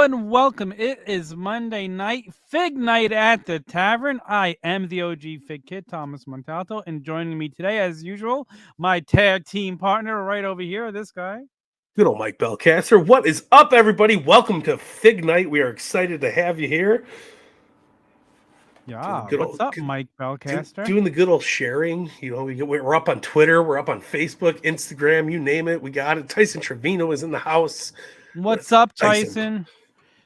and welcome. It is Monday night, Fig Night at the Tavern. I am the OG Fig Kid, Thomas Montalto, and joining me today, as usual, my tag team partner right over here, this guy. Good old Mike Bellcaster. What is up, everybody? Welcome to Fig Night. We are excited to have you here. Yeah, what's up, Mike Bellcaster? Doing the good old sharing. You know, we're up on Twitter, we're up on Facebook, Instagram, you name it. We got it. Tyson Trevino is in the house. What's up, Tyson?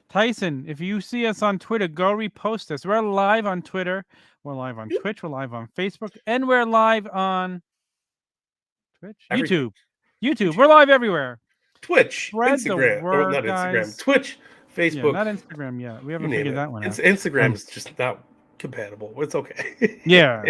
Tyson, if you see us on Twitter, go repost us. We're live on Twitter. We're live on Twitch. We're live on Facebook. And we're live on Twitch? YouTube. We're live everywhere. Twitch, Spread Instagram. The word, not guys. Instagram. Twitch, Facebook. Yeah, not Instagram yet. We haven't figured that one out. Instagram is just not compatible. It's okay. Yeah.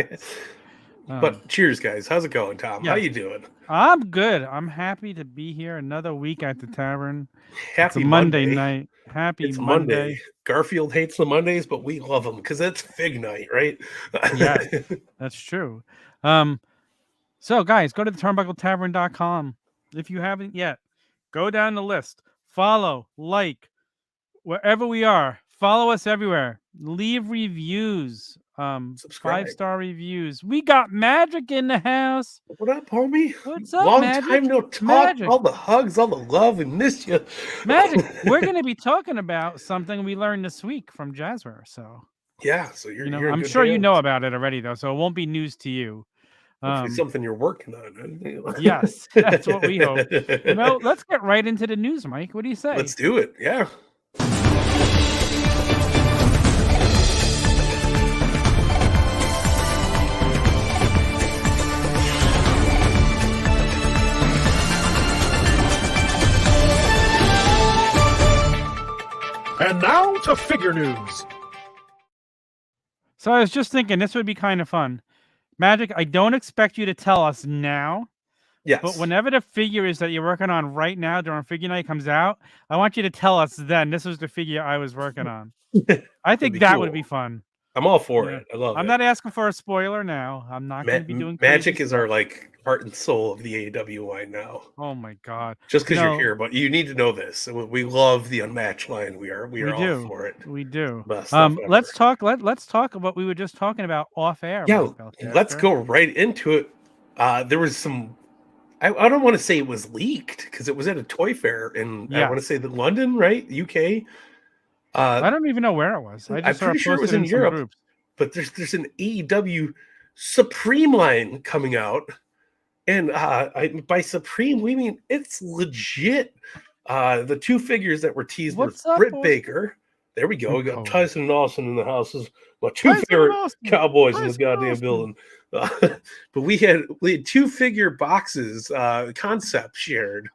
But cheers, guys. How's it going, Tom? Yeah. How you doing? I'm good. I'm happy to be here. Another week at the tavern. Happy Monday night. Happy it's Monday. Garfield hates the Mondays, but we love them because it's Fig Night, right? Yeah, that's true. So, guys, go to the turnbuckletavern.com. If you haven't yet, go down the list. Follow, like, wherever we are. Follow us everywhere. Leave reviews. Subscribe. 5-star reviews. We got Magic in the house. What up, homie? What's up, Long Magic? time no talk. Magic. All the hugs, all the love, and missed you. Magic. We're going to be talking about something we learned this week from Jazzware. So yeah, so you're I'm sure you know about it already, though, so it won't be news to you. Something you're working on. Yes, that's what we hope. Let's get right into the news, Mike. What do you say? Let's do it. Yeah. And now to figure news. So I was just thinking this would be kind of fun. Magic, I don't expect you to tell us now. Yes. But whenever the figure is that you're working on right now during Figure Night comes out, I want you to tell us then. This was the figure I was working on. I think that would be fun. I'm all for it. I love it. I'm not asking for a spoiler now. I'm not going to be doing Magic is our heart and soul of the AEW line now. Oh my god! Just because you're here, but you need to know this. We love the Unmatched line. We are all for it. We do. Let's talk. Let's talk about what we were just talking about off air. Yeah, let's go right into it. There was some. I don't want to say it was leaked because it was at a toy fair in I want to say London, right? UK. I don't even know where it was. I'm pretty sure it was in Europe. But there's an AEW Supreme line coming out, and by Supreme we mean it's legit. The two figures that were teased were Britt Baker. There we go. We got Tyson and Austin in the house. Well, two favorite Cowboys in this goddamn building. But we had two figure boxes, concept shared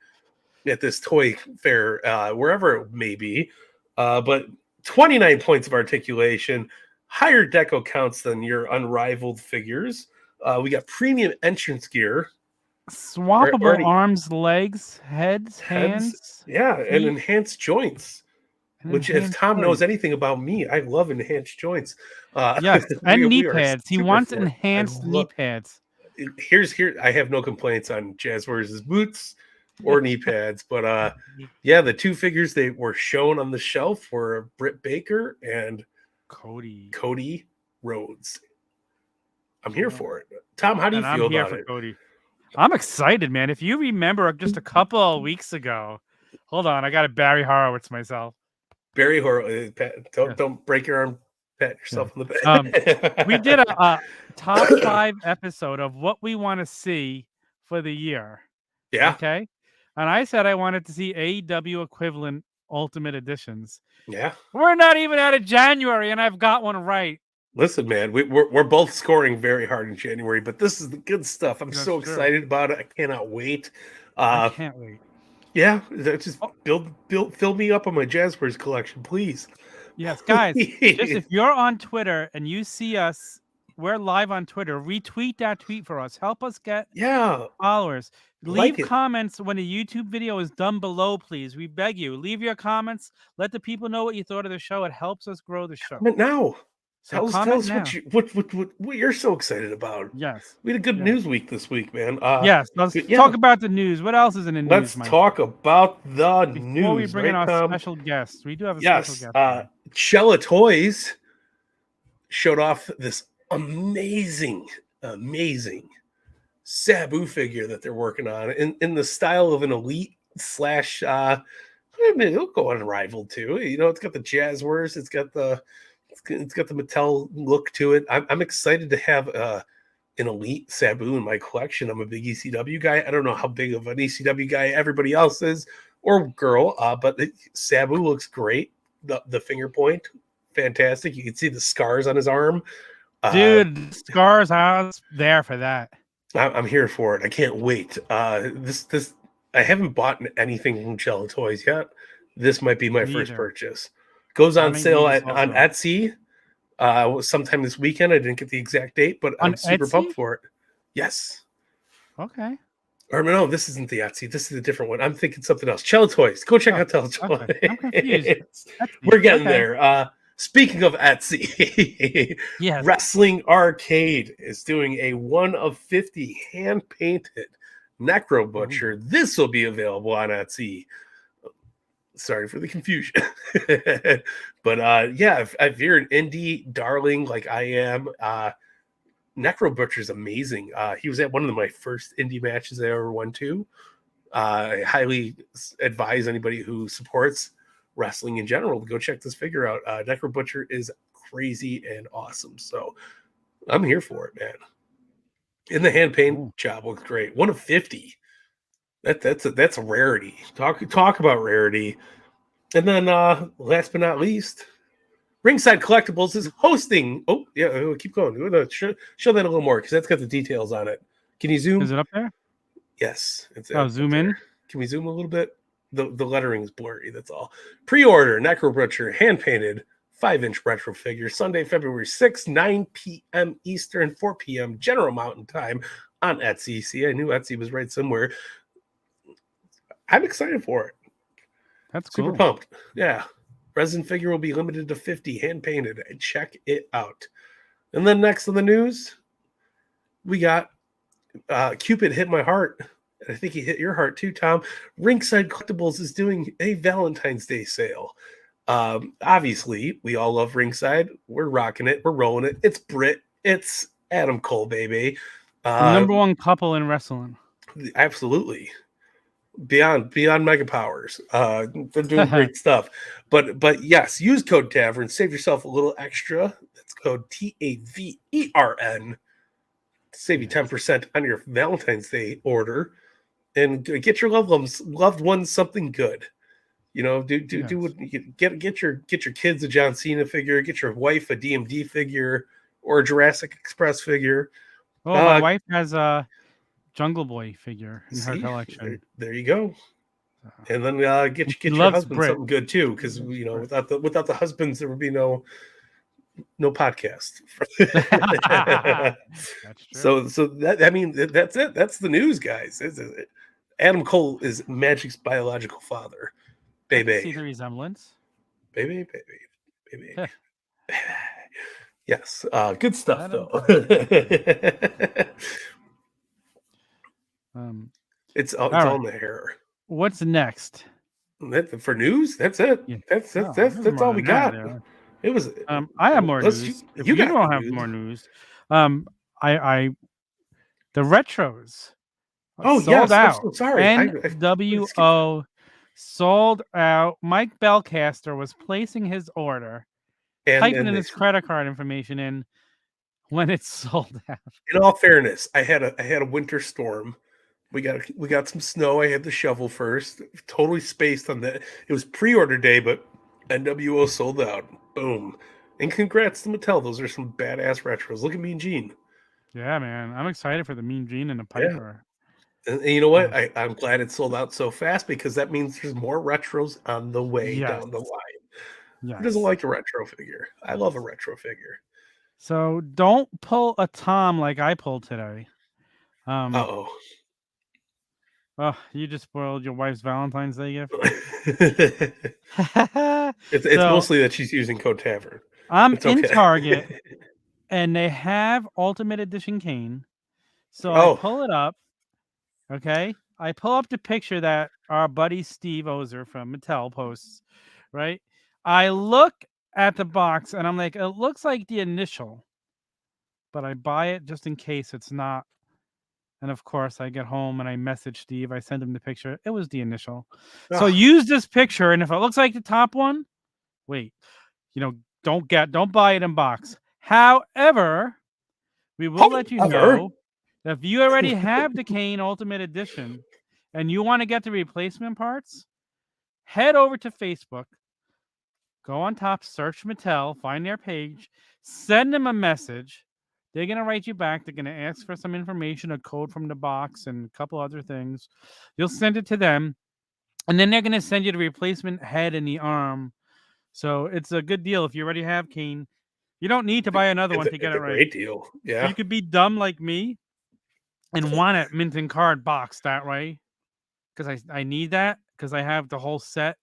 at this toy fair, wherever it may be. But 29 points of articulation, higher deco counts than your unrivaled figures. We got premium entrance gear. Swappable arms, legs, heads, hands. Yeah, and enhanced joints. Which, if Tom knows anything about me, I love enhanced joints. Yes, and knee pads. He wants enhanced knee pads. Here, I have no complaints on Jazzwares' boots or knee pads, but yeah, the two figures they were shown on the shelf were Britt Baker and Cody Rhodes. I'm here for it. Tom, how do you feel about it? Cody. I'm excited, man. If you remember just a couple of weeks ago, hold on, I got to Barry Horowitz myself. Barry Horowitz, don't break your arm. Pat yourself on the back. We did a top 5 episode of what we want to see for the year. Yeah. Okay. And I said I wanted to see AEW equivalent Ultimate Editions. Yeah. We're not even out of January, and I've got one right. Listen, man, we're both scoring very hard in January, but this is the good stuff. I'm so excited about it. I cannot wait. I can't wait. Yeah, just fill me up on my Jazzwares collection, please. Yes, guys. Just if you're on Twitter and you see us, we're live on Twitter. Retweet that tweet for us. Help us get followers. Leave comments when a YouTube video is done below, please. We beg you. Leave your comments. Let the people know what you thought of the show. It helps us grow the show. Comment now. So tell us comment now. what you're so excited about. Yes. We had a good Yes. news week this week, man. Yes. Let's talk about the news. What else is in the news, Let's Mike? talk about the Before we news, bring in right, our Tom? special guest. We do have a Yes. special guest. Cella Toys showed off this amazing Sabu figure that they're working on in the style of an elite slash I mean, it'll go unrivaled too. You know, it's got the Jazzwares, it's got the Mattel look to it. I'm excited to have an elite Sabu in my collection. I'm a big ECW guy. I don't know how big of an ECW guy everybody else is or girl, but Sabu looks great. The finger point, fantastic. You can see the scars on his arm. Dude, scars, I was there for that. I'm here for it. I can't wait. This I haven't bought anything from Cella Toys yet. This might be my first purchase. Goes on sale on Etsy sometime this weekend. I didn't get the exact date, but I'm super pumped for it. Yes. Okay. Or no, this isn't the Etsy. This is a different one. I'm thinking something else. Cella Toys. Go check out Cella Toys. Okay. I'm confused. We're getting there. Speaking of Etsy, yes. Wrestling Arcade is doing a 1 of 50 hand-painted Necro Butcher. This will be available on Etsy. Sorry for the confusion. But yeah, if you're an indie darling like I am, Necro Butcher is amazing. He was at one of my first indie matches I ever went to. I highly advise anybody who supports wrestling in general to go check this figure out. Necro Butcher is crazy and awesome. So I'm here for it, man. And the hand paint job looks great. 1 of 50. That's a rarity. Talk about rarity. And then last but not least, Ringside Collectibles is hosting. Oh, yeah, keep going. Show that a little more because that's got the details on it. Can you zoom? Is it up there? Yes. Zoom in. Can we zoom a little bit? The lettering's blurry, that's all. Pre-order, Necro Butcher, hand-painted, 5-inch retro figure, Sunday, February 6th, 9 p.m. Eastern, 4 p.m. General Mountain Time on Etsy. See, I knew Etsy was right somewhere. I'm excited for it. That's super pumped. Yeah. Resin figure will be limited to 50, hand-painted. Check it out. And then next on the news, we got Cupid hit my heart. And I think he hit your heart too, Tom. Ringside Collectibles is doing a Valentine's Day sale. Obviously, we all love Ringside. We're rocking it. We're rolling it. It's Britt. It's Adam Cole, baby. Number one couple in wrestling. Absolutely. Beyond Mega Powers. They're doing great stuff. But yes, use code Tavern. Save yourself a little extra. That's code TAVERN. Save you 10% on your Valentine's Day order. And get your loved ones something good. You know, do what get your kids a John Cena figure, get your wife a DMD figure or a Jurassic Express figure. Oh, my wife has a Jungle Boy figure in her collection. There you go. And then get your husband something good too, because you know without the husbands there would be no podcast. That's true. So that I mean that's it. That's the news, guys. Adam Cole is Magic's biological father. Baby. See the resemblance. Baby. Yes. Good stuff though. It's all in the hair. What's next? For news? That's it. Yeah. That's all we got. It was. I have more news. If you don't have more news, the retros. Sold out. I'm so sorry. NWO sold out. Mike Bellcaster was placing his order, typing in his credit card information in when it's sold out. In all fairness, I had a winter storm. We got some snow. I had the shovel first. Totally spaced on that. It was pre-order day, but NWO sold out. Boom. And congrats to Mattel. Those are some badass retros. Look at Mean Gene. Yeah, man. I'm excited for the Mean Gene and the Piper. Yeah. And you know what? I'm glad it sold out so fast because that means there's more retros on the way down the line. Yes. Who doesn't like a retro figure? I love a retro figure. So don't pull a Tom like I pulled today. Oh, you just spoiled your wife's Valentine's Day gift. It's mostly that she's using code Tavern. I'm It's in okay. Target and they have Ultimate Edition Kane. So I Oh, pull it up. Okay. I pull up the picture that our buddy Steve Ozer from Mattel posts, right? I look at the box and I'm like, it looks like the initial, but I buy it just in case it's not. And of course, I get home and I message Steve. I send him the picture. It was the initial. So ugh. use this picture, and if it looks like the top one, wait. Don't buy it in box. However, we will let you However, know that if you already have the Kane Ultimate Edition and you want to get the replacement parts, head over to Facebook, go on top, search Mattel, find their page, send them a message. They're going to write you back. They're going to ask for some information, a code from the box, and a couple other things. You'll send it to them, and then they're going to send you the replacement head and the arm. So it's a good deal if you already have Kane. You don't need to buy another one to get it's it a right. great deal. Yeah. You could be dumb like me and want it mint and card box that way, because I need that because I have the whole set,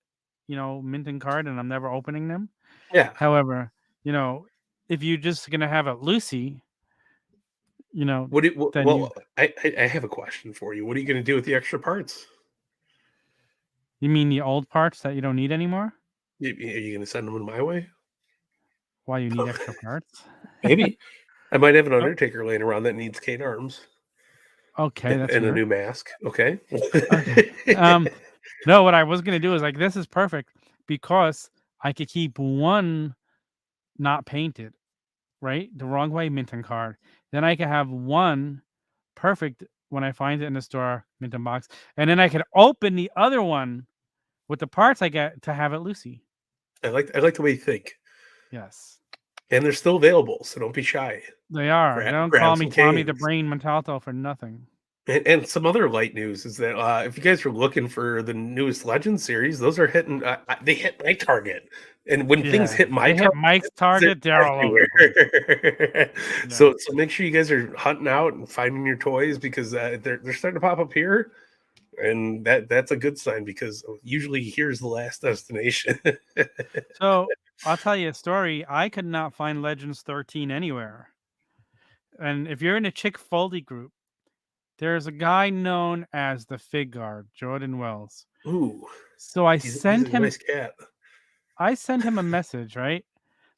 mint and card, and I'm never opening them. Yeah. However, if you're just gonna have it Lucy, What do you, then well, I have a question for you. What are you going to do with the extra parts? you mean the old parts that you don't need anymore? Are you going to send them in my way? Why you need extra parts? Maybe. I might have an Oh, Undertaker laying around that needs Kane arms okay, that's and a weird. new mask. Okay. Okay. No, what I was gonna do is like this is perfect because I could keep one not painted, right? The wrong way mint and card. Then I could have one perfect when I find it in the store, mint and box. And then I could open the other one with the parts I get to have it Lucy. I like the way you think. Yes. And they're still available, so don't be shy. They are. They don't call Grab me some Tommy the Canes. Brain Montalto for nothing. And some other light news is that if you guys are looking for the newest Legend series, those are hitting. They hit my target, and when things Yeah. hit my They hit target, Mike's target, they're all over the place. everywhere. Yeah. So make sure you guys are hunting out and finding your toys because they're starting to pop up here, and that's a good sign because usually here's the last destination. So I'll tell you a story. I could not find Legends 13 anywhere. And if you're in a Chick Foley group, there's a guy known as the Fig Guard, Jordan Wells. Ooh, So I he's sent a him nice cat. a message, right?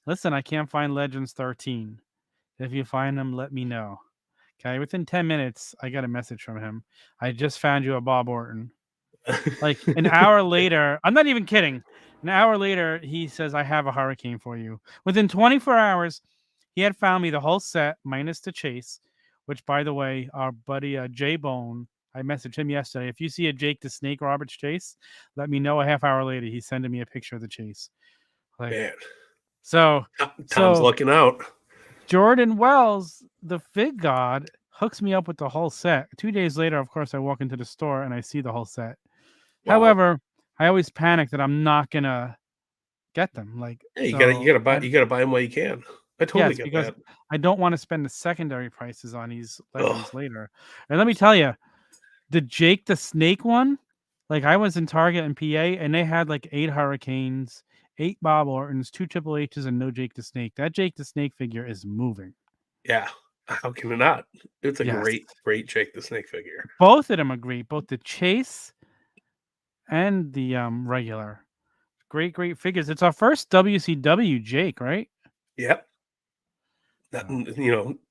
Listen, I can't find Legends 13. If you find them, let me know. Okay. Within 10 minutes, I got a message from him. I just found you a Bob Orton. Like an hour later, I'm not even kidding. An hour later, he says, I have a hurricane for you. Within 24 hours, he had found me the whole set minus the chase, which, by the way, our buddy J Bone, I messaged him yesterday. If you see a Jake the Snake Roberts chase, let me know. A half hour later, he's sending me a picture of the chase. Like, Man, so, Tom's looking out. Jordan Wells, the Fig God, hooks me up with the whole set. 2 days later, of course, I walk into the store and I see the whole set. Wow. However, I always panic that I'm not gonna get them. Like, Yeah, you so gotta buy them while you can. I totally yes, get because that. I don't want to spend the secondary prices on these Ugh. Legends later. And let me tell you, the Jake the Snake one, like I was in Target in PA and they had like 8 Hurricanes, 8 Bob Ortons, 2 Triple H's, and no Jake the Snake. That Jake the Snake figure is moving. Yeah. How can it not? It's a Yes. great Jake the Snake figure. Both of them are great, both the Chase and the regular. Great figures. It's our first WCW Jake, right? Yep. That,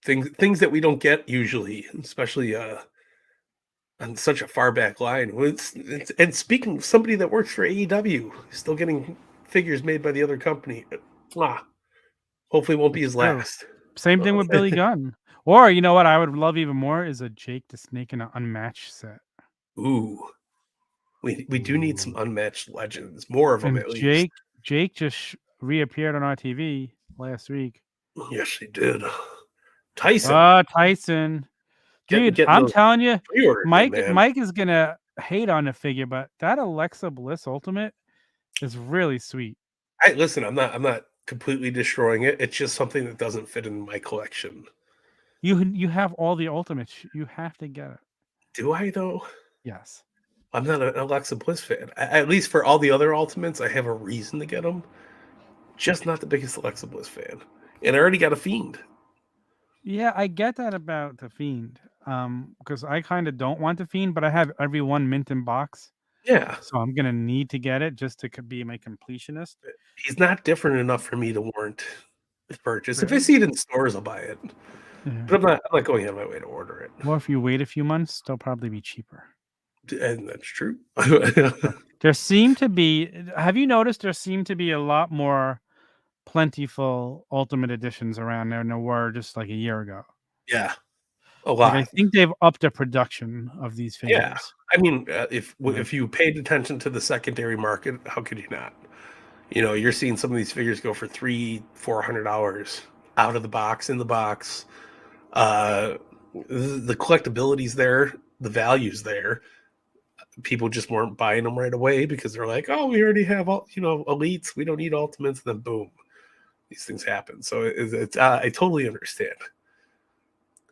things that we don't get usually, especially on such a far back line. And speaking of somebody that works for AEW, still getting figures made by the other company. Hopefully it won't be his last. Same thing with Billy Gunn. Or you know what I would love even more is a Jake the Snake in an unmatched set. Ooh. We do need some unmatched legends. More of them And at least. Jake just reappeared on our TV last week. Yes, he did. Tyson. Tyson. Dude, Getting I'm telling you, Mike is gonna hate on the figure, but that Alexa Bliss Ultimate is really sweet. Listen, I'm not completely destroying it. It's just something that doesn't fit in my collection. You have all the Ultimates. You have to get it. Do I though? Yes. I'm not an Alexa Bliss fan. At least for all the other Ultimates, I have a reason to get them. just not the biggest Alexa Bliss fan. And I already got a Fiend. Yeah, I get that about the Fiend. Because I kind of don't want the Fiend, but I have every one mint in box. Yeah. So I'm gonna need to get it just to be my completionist. He's not different enough for me to warrant the purchase. If I Really? see it in stores, I'll buy it. Yeah. But I'm not going out of my way to order it. Well, if you wait a few months, they'll probably be cheaper. And that's true. There seem to be. Have you noticed there seem to be a lot more plentiful Ultimate Editions around there than there were just like a year ago? Yeah. A lot. Like, I think they've upped the production of these figures. Yeah. I mean, if you paid attention to the secondary market, how could you not? You know, you're seeing some of these figures go for $300-$400 out of the box, in the box. The collectability's there, the value's there. People just weren't buying them right away because they're like, oh, we already have all, elites. We don't need ultimates. And then boom, these things happen. So it's I totally understand.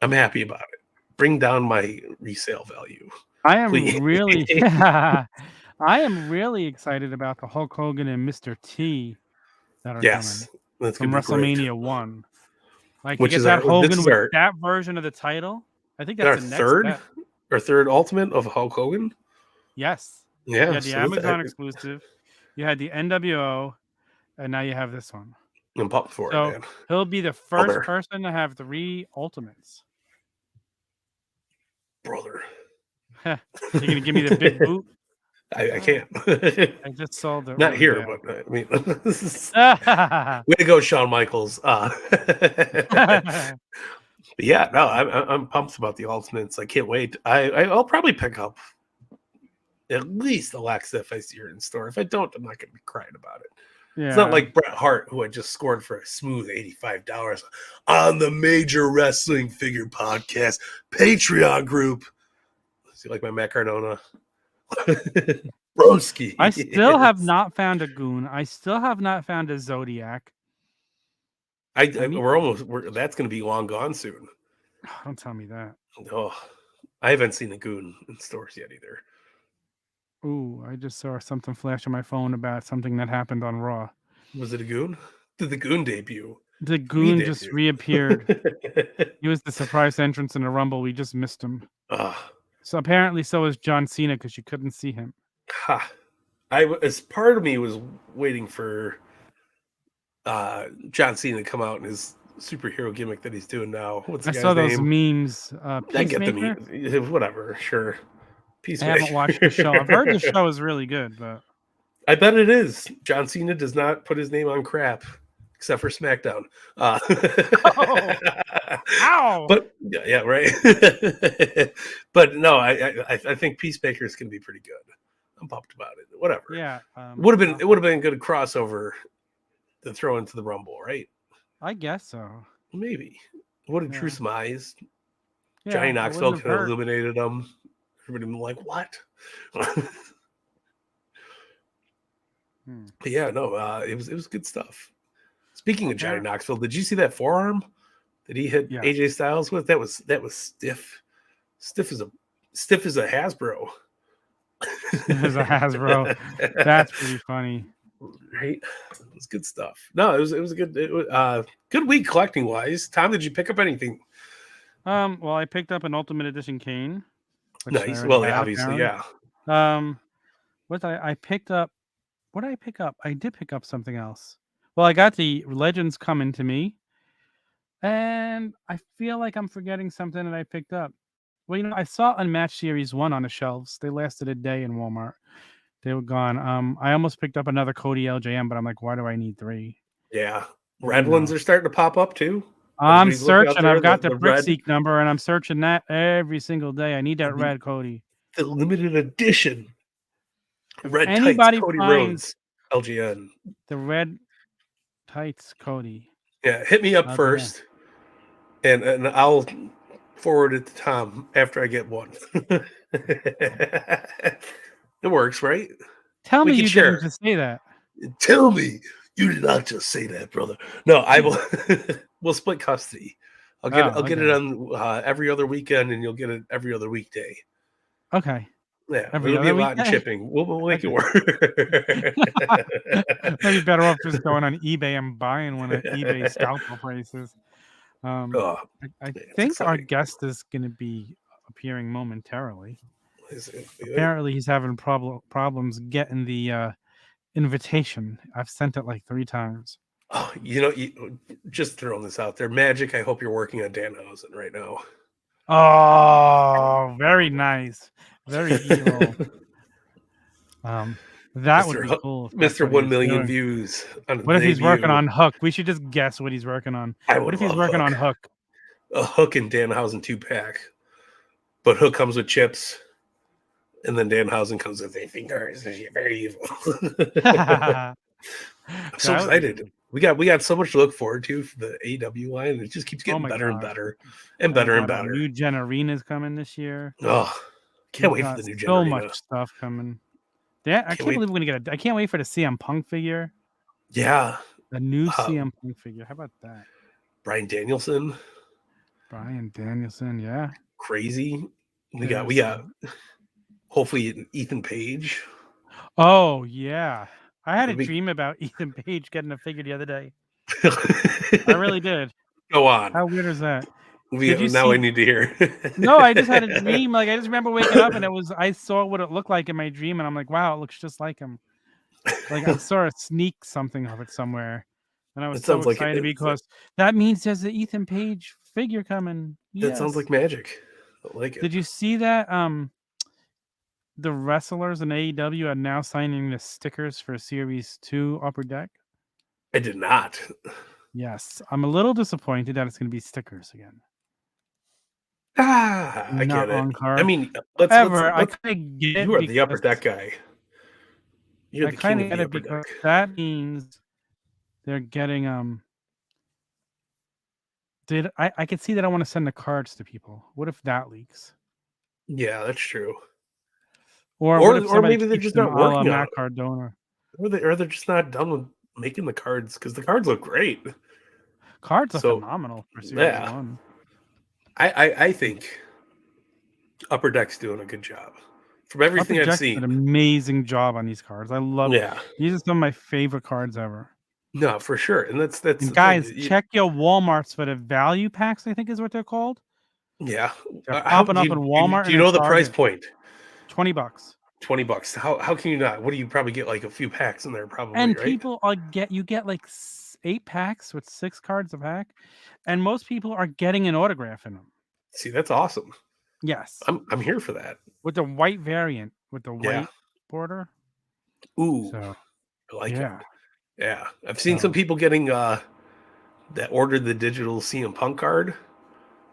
I'm happy about it. Bring down my resale value. I am really, I am really excited about the Hulk Hogan and Mr. T that are Yes, that's coming from WrestleMania 1. Like, which you get is that Hogan with our, that version of the title. I think that's the next step. Our third ultimate of Hulk Hogan. Yes. Yeah. You had the Amazon exclusive. You had the NWO, and now you have this one. I'm pumped for it, man. He'll be the first person to have 3 ultimates. Brother. You're gonna give me the big boot? I can't. I just saw the not here, but I mean, way to go, Shawn Michaels. Yeah, no, I'm pumped about the ultimates. I can't wait. I'll probably pick up at least Alexa if I see her in store. If I don't, I'm not gonna be crying about it. Yeah. It's not like Bret Hart, who had just scored for a smooth $85 on the Major Wrestling Figure Podcast Patreon group. See, like my Matt Cardona. Broski. I still have not found a Goon. I still have not found a Zodiac. That's going to be long gone soon. Don't tell me that. Oh, I haven't seen a Goon in stores yet either. Ooh, I just saw something flash on my phone about something that happened on Raw. Was it a Goon? Did the Goon debut? The Goon just reappeared. He was the surprise entrance in the Rumble. We just missed him. So apparently, so is John Cena because you couldn't see him. As part of me was waiting for John Cena to come out in his superhero gimmick that he's doing now. I saw those memes. I get the memes. Whatever, sure. Peacemaker. I haven't watched the show. I've heard the show is really good, but I bet it is. John Cena does not put his name on crap, except for SmackDown. Ow! But yeah, right. But no, I think Peacemaker's can be pretty good. I'm pumped about it. Whatever. Yeah. It would have been a good crossover to throw into the Rumble, right? I guess so. Maybe. Would have drew some eyes. Yeah, Johnny Knoxville could have illuminated them. Everybody been like, what? But yeah, no, it was good stuff. Speaking of Johnny Knoxville, did you see that forearm that he hit AJ Styles with? That was stiff. Stiff as a Hasbro. As a Hasbro. That's pretty funny. Right? It was good stuff. No, it was a good week collecting wise. Tom, did you pick up anything? Well, I picked up an Ultimate Edition Kane. Nice. Well, obviously, yeah. What did I picked up? What did I pick up? I did pick up something else. Well, I got the Legends Coming to Me, and I feel like I'm forgetting something that I picked up. Well, I saw Unmatched Series 1 on the shelves. They lasted a day in Walmart. They were gone. I almost picked up another Cody LJM, but I'm like, why do I need 3? Yeah. Red ones are starting to pop up too. I'm searching. I've got the BrickSeek number, and I'm searching that every single day. I need that red Cody. The limited edition. Red anybody tights, Cody finds Rhodes, LGN. The red tights, Cody. Yeah, hit me up first, and I'll forward it to Tom after I get one. It works, right? Tell me you didn't just say that. Tell me you did not just say that, brother. No, I will. We'll split custody. I'll get it on every other weekend, and you'll get it every other weekday. Okay. Yeah, every it'll be other a lot in weekday. shipping. We'll make it work. Maybe better off just going on eBay and buying one at eBay scalpel prices. Oh, I it's think our exciting. guest is going to be appearing momentarily. Is it- Apparently, he's having problems getting the invitation. I've sent it like 3 times. Oh, just throwing this out there. Magic, I hope you're working on Danhausen right now. Oh, very nice. Very evil. That would be cool. Mr. 1 million views. What if he's working on Hook? We should just guess what he's working on. What if he's working on Hook? A Hook and Danhausen 2-pack. But Hook comes with chips. And then Danhausen comes with 8 fingers. Very evil. I'm so excited. We got so much to look forward to for the AEW line. It just keeps getting better and better and better and better. New Gen Arena's coming this year. Oh, can't wait for the new Gen so Arena. Much stuff coming. Yeah, I can't believe we're gonna get I can't wait for the CM Punk figure. Yeah. The new CM Punk figure. How about that? Bryan Danielson, yeah. Crazy. We got hopefully Ethan Page. Oh yeah. I had a dream about Ethan Page getting a figure the other day. I really did. Go on. How weird is that? I need to hear. No, I just had a dream. Like I just remember waking up and I saw what it looked like in my dream, and I'm like, wow, it looks just like him. Like I saw a sneak something of it somewhere, and I was so excited because that means there's an Ethan Page figure coming. Yes. That sounds like magic. I like it. Did you see that? The wrestlers in AEW are now signing the stickers for Series 2 Upper Deck. I did not. Yes, I'm a little disappointed that it's going to be stickers again. I get it. Card. I mean, I kind of get you are the Upper Deck guy. You're the king of the Upper Deck. That means they're getting I can see that I want to send the cards to people. What if that leaks? Yeah, that's true. Or maybe they're just not working on it. Cardona. Or they're just not done with making the cards because the cards look great. Cards are phenomenal for Series 1. I think Upper Deck's doing a good job. From everything I've seen. An amazing job on these cards. I love these are some of my favorite cards ever. No, for sure. And that's and guys, check your Walmarts for the value packs, I think is what they're called. Yeah. They're popping up in Walmart. Do you know the price point? $20. $20. How can you not? What do you probably get like a few packs in there probably, and right? People you get like 8 packs with 6 cards a pack, and most people are getting an autograph in them. See, that's awesome. Yes. I'm here for that. With the white variant, with the white border. Ooh. I like it. Yeah. I've seen some people getting that ordered the digital CM Punk card.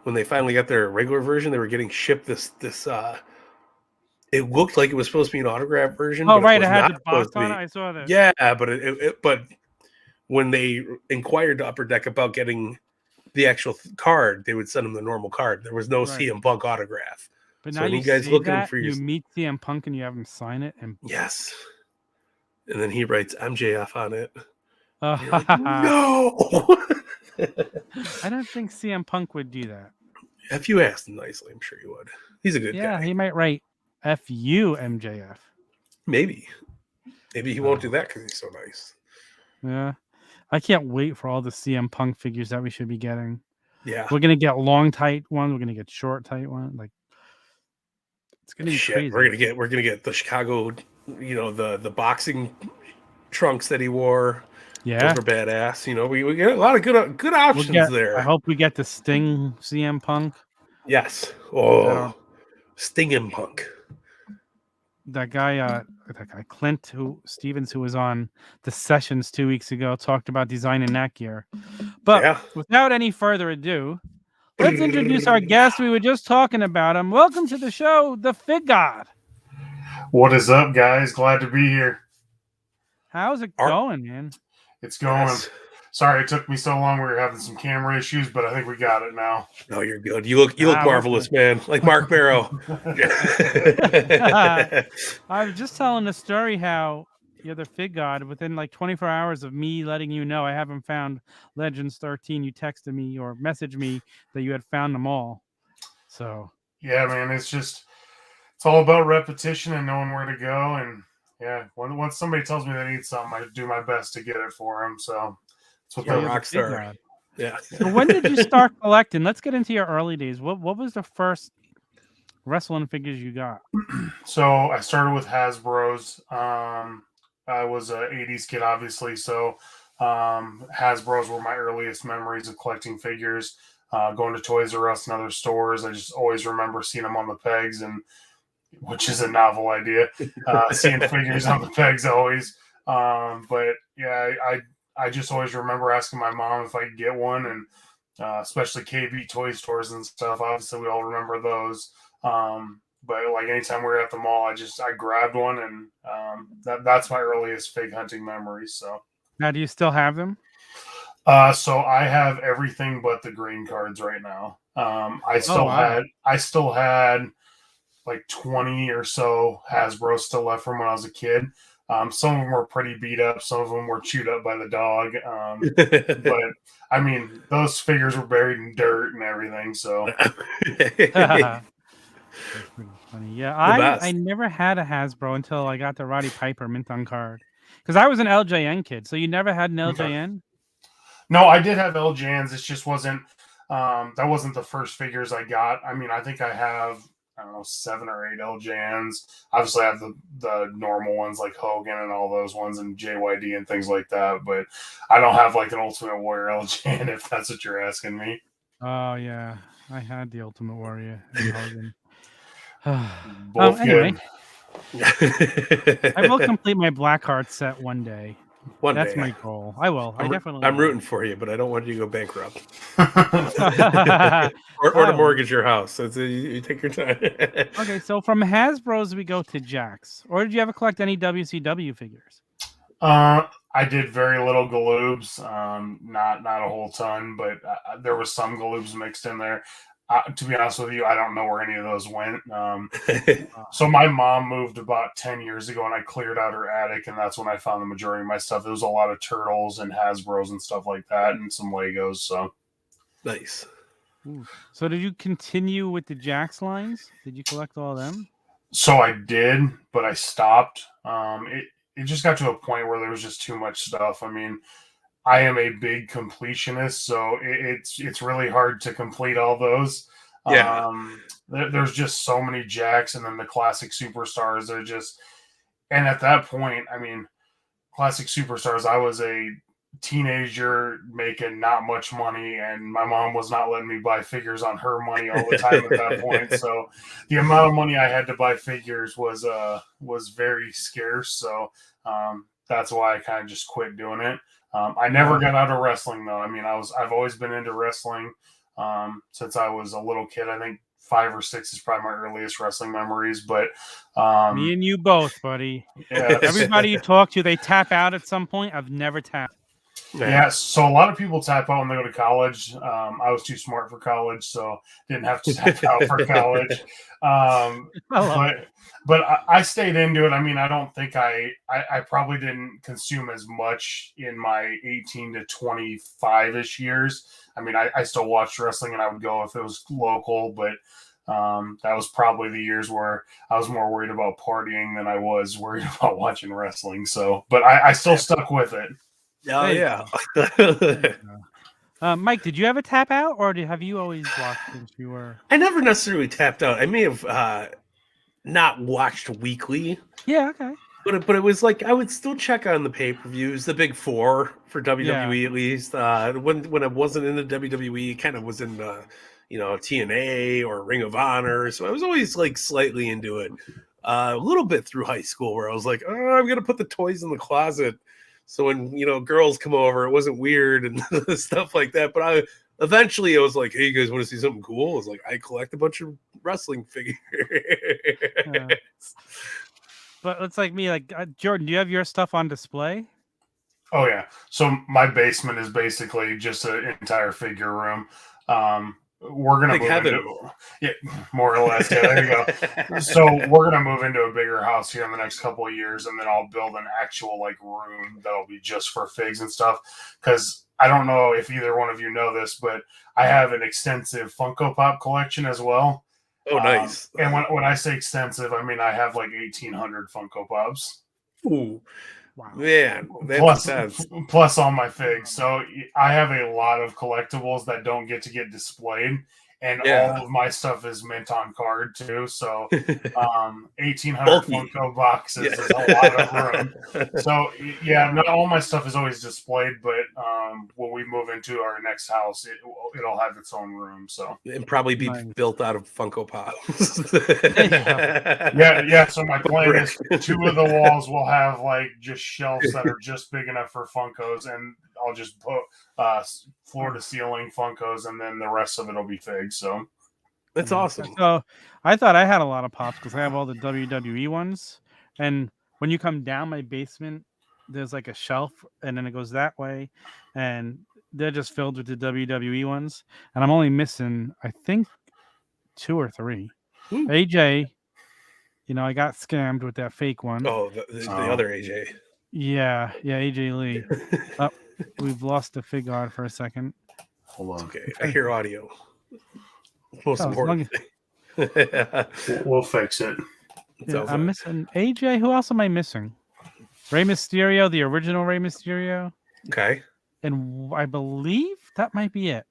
When they finally got their regular version, they were getting shipped this it looked like it was supposed to be an autograph version. Oh, right. It had the box on it. I saw that. Yeah, but when they inquired to Upper Deck about getting the actual card, they would send them the normal card. There was no CM Punk autograph. But now you guys looking for you meet CM Punk and you have him sign it, and yes, and then he writes MJF on it. Like, no, I don't think CM Punk would do that. If you asked him nicely, I'm sure he would. He's a good guy. Yeah, he might write "F-U MJF." Maybe he won't do that because he's so nice. Yeah, I can't wait for all the CM Punk figures that we should be getting. Yeah, we're gonna get long, tight ones. We're gonna get short, tight ones. Like it's gonna be crazy. We're gonna get the Chicago, the boxing trunks that he wore. Yeah, those were badass. We get a lot of good options there. I hope we get the Sting CM Punk. Yes. Oh, Sting and Punk. That guy Clint Stevens, who was on the Sessions 2 weeks ago, talked about designing that gear. But without any further ado, let's introduce our guest. We were just talking about him. Welcome to the show, the Fig God. What is up, guys? Glad to be here. How's it going, man? It's going. Yes. Sorry it took me so long. We were having some camera issues, but I think we got it now. No, you're good. You look marvelous, man. Like Mark Barrow. I was just telling the story how you're the Fig God. Within like 24 hours of me letting you know I haven't found Legends 13, you texted me or messaged me that you had found them all. So yeah, man, it's it's all about repetition and knowing where to go. And yeah, once somebody tells me they need something, I do my best to get it for them. So that's what You're the a rock star. Yeah. So when did you start collecting? Let's get into your early days. What was the first wrestling figures you got? So I started with Hasbro's. I was an 80s kid, obviously. So Hasbro's were my earliest memories of collecting figures. Going to Toys R Us and other stores. I just always remember seeing them on the pegs, and which is a novel idea. Seeing figures on the pegs always. But yeah, I just always remember asking my mom if I could get one, and especially KB toy stores and stuff. Obviously, we all remember those. But like anytime we were at the mall, I grabbed one, and that's my earliest fig hunting memories. So Now, do you still have them? so I have everything but the green cards right now. I still had like 20 or so Hasbro still left from when I was a kid. Some of them were pretty beat up. Some of them were chewed up by the dog. But I mean, those figures were buried in dirt and everything. So That's pretty funny. Yeah, I never had a Hasbro until I got the Roddy Piper mint on card. Because I was an LJN kid. So you never had an LJN? No, I did have LJNs. It just wasn't that wasn't the first figures I got. I mean, I think I have, I don't know, 7 or 8 LJNs. Obviously, I have the normal ones like Hogan and all those ones and JYD and things like that. But I don't have like an Ultimate Warrior LJN, if that's what you're asking me. Oh, yeah. I had the Ultimate Warrior and Hogan. Both anyway, good. I will complete my Blackheart set one day. That's day. my goal. I will. I'm rooting for you, but I don't want you to go bankrupt to mortgage your house. So you take your time. Okay, so from Hasbro's we go to Jack's. Or did you ever collect any WCW figures? I did very little Galoobs, not a whole ton, but there was some Galoobs mixed in there. To be honest with you, I don't know where any of those went. So my mom moved about 10 years ago, and I cleared out her attic, and that's when I found the majority of my stuff. There was a lot of Turtles and Hasbro's and stuff like that, and some Legos. So nice. Ooh. So did you continue with the Jack's lines? Did you collect all of them? So I did, but I stopped. It just got to a point where there was just too much stuff. I mean, I am a big completionist, so it's really hard to complete all those. Yeah. There's just so many Jacks, and then the classic superstars. They're just, and at that point, I mean, classic superstars. I was a teenager making not much money, and my mom was not letting me buy figures on her money all the time at that point. So the amount of money I had to buy figures was very scarce. So that's why I kind of just quit doing it. I never got out of wrestling though. I mean, I've always been into wrestling since I was a little kid. I think 5 or 6 is probably my earliest wrestling memories. But me and you both, buddy. Yeah. Everybody you talk to, they tap out at some point. I've never tapped. Yeah, so a lot of people tap out when they go to college. I was too smart for college, so didn't have to tap out for college. But I stayed into it. I mean, I don't think I probably didn't consume as much in my 18 to 25-ish years. I mean, I still watched wrestling, and I would go if it was local, but that was probably the years where I was more worried about partying than I was worried about watching wrestling. So, but I still stuck with it. Oh, yeah. Mike, did you ever tap out, or have you always watched since you were? I never necessarily tapped out. I may have not watched weekly. Yeah, okay. But it was like I would still check on the pay-per-views, the big 4 for WWE at least. When I wasn't in the WWE, kind of was in TNA or Ring of Honor. So I was always like slightly into it. A little bit through high school where I was like, oh, I'm gonna put the toys in the closet. So when, girls come over, it wasn't weird and stuff like that. But eventually I was like, hey, you guys want to see something cool? I was like, I collect a bunch of wrestling figures. But it's like me, like Jordan, do you have your stuff on display? Oh, yeah. So my basement is basically just an entire figure room. We're going to move into, more or less. Yeah, there you go. So we're going to move into a bigger house here in the next couple of years, and then I'll build an actual room that'll be just for figs and stuff. Because I don't know if either one of you know this, but I have an extensive Funko Pop collection as well. Oh, nice. And when I say extensive, I mean I have like 1,800 Funko Pops. Ooh, Wow. man, that's intense. Plus all my figs. So I have a lot of collectibles that don't get to get displayed. And all of my stuff is mint on card too. So 1,800 Funko boxes is a lot of room. So yeah, not all my stuff is always displayed, but when we move into our next house, it'll have its own room. So and probably be built out of Funko Pops. yeah. So my plan is 2 of the walls will have like just shelves that are just big enough for Funkos, and I'll just put floor to ceiling Funkos, and then the rest of it will be figs. So that's awesome. So I thought I had a lot of pops because I have all the WWE ones, and when you come down my basement, there's like a shelf, and then it goes that way, and they're just filled with the WWE ones, and I'm only missing, I think, 2 or 3. AJ, I got scammed with that fake one. Oh, the other AJ. Yeah, AJ Lee. Oh, we've lost the fig art for a second. Hold on. Okay, I hear audio. Most important thing. We'll fix it. Yeah, I'm missing AJ. Who else am I missing? Rey Mysterio, the original Rey Mysterio. Okay. And I believe that might be it.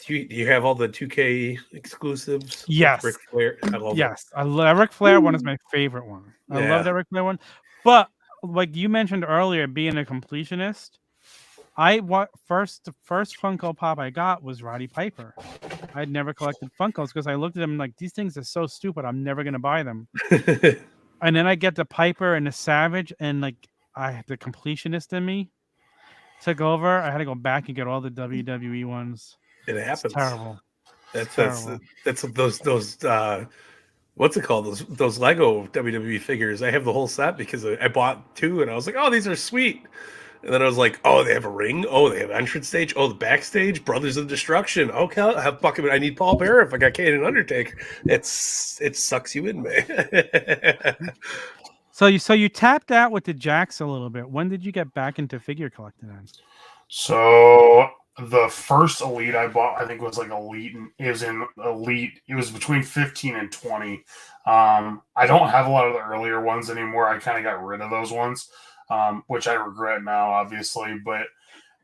Do you have all the 2K exclusives? Yes. Ric Flair. I love I love Ric Flair one is my favorite one. I love that Ric Flair one. But like you mentioned earlier, being a completionist, the first Funko Pop I got was Roddy Piper. I'd never collected Funkos because I looked at them like, these things are so stupid, I'm never gonna buy them. And then I get the Piper and the Savage, and like the completionist in me took over. I had to go back and get all the WWE ones. It happens. It's terrible. That's those what's it called? Those Lego WWE figures. I have the whole set because I bought 2 and I was like, oh, these are sweet. And then I was like, oh, they have a ring. Oh, they have entrance stage. Oh, the backstage, Brothers of Destruction. Okay, I have I need Paul Bearer if I got Kane and Undertaker. It sucks you in, man. So you tapped out with the Jacks a little bit. When did you get back into figure collecting then? So the first Elite I bought, I think, was like Elite. It was in Elite. It was between 15 and 20. I don't have a lot of the earlier ones anymore. I kind of got rid of those ones, which I regret now, obviously. But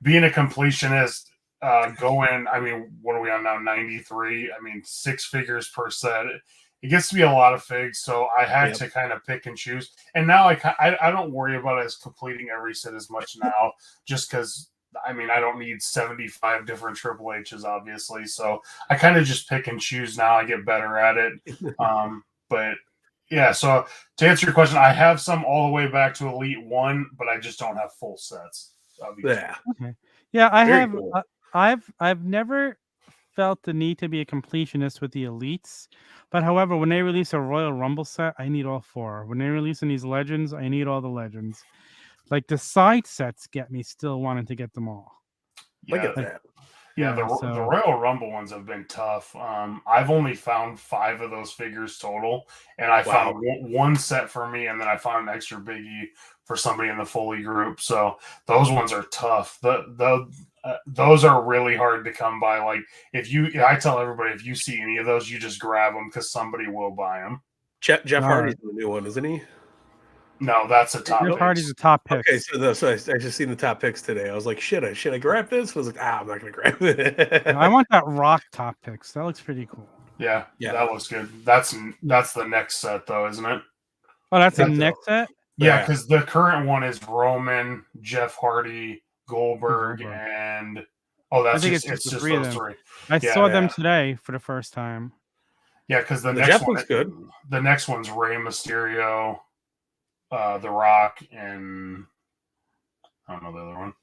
being a completionist, I mean, what are we on now? 93. I mean, 6 figures per set. It gets to be a lot of figs, so I had to kind of pick and choose. And now I don't worry about it as completing every set as much now, just because, I mean, I don't need 75 different Triple H's, obviously. So I kind of just pick and choose now. I get better at it. But yeah, so to answer your question, I have some all the way back to Elite 1, but I just don't have full sets. Obviously. Yeah. Okay. Yeah, I Very have. cool. I've never felt the need to be a completionist with the Elites. But however, when they release a Royal Rumble set, I need all 4. When they're releasing these Legends, I need all the Legends. Like the side sets get me still wanting to get them all. I get that. Yeah, the Royal Rumble ones have been tough. I've only found 5 of those figures total, and I found one set for me, and then I found an extra biggie for somebody in the Foley group. So those ones are tough. Those are really hard to come by. Like I tell everybody, if you see any of those, you just grab them because somebody will buy them. Jeff Hardy's the new one, isn't he? No, that's a top. Jeff Hardy's a top pick. Okay, so I just seen the top picks today. I was like, should I grab this? I was like, I'm not gonna grab it. I want that Rock top picks. That looks pretty cool. Yeah, that looks good. That's the next set though, isn't it? Oh, that's the next set? Yeah, because the current one is Roman, Jeff Hardy, Goldberg, and it's just those 3. I saw them today for the first time. Yeah, because the next one's good. The next one's Rey Mysterio, The Rock, and I don't know the other one.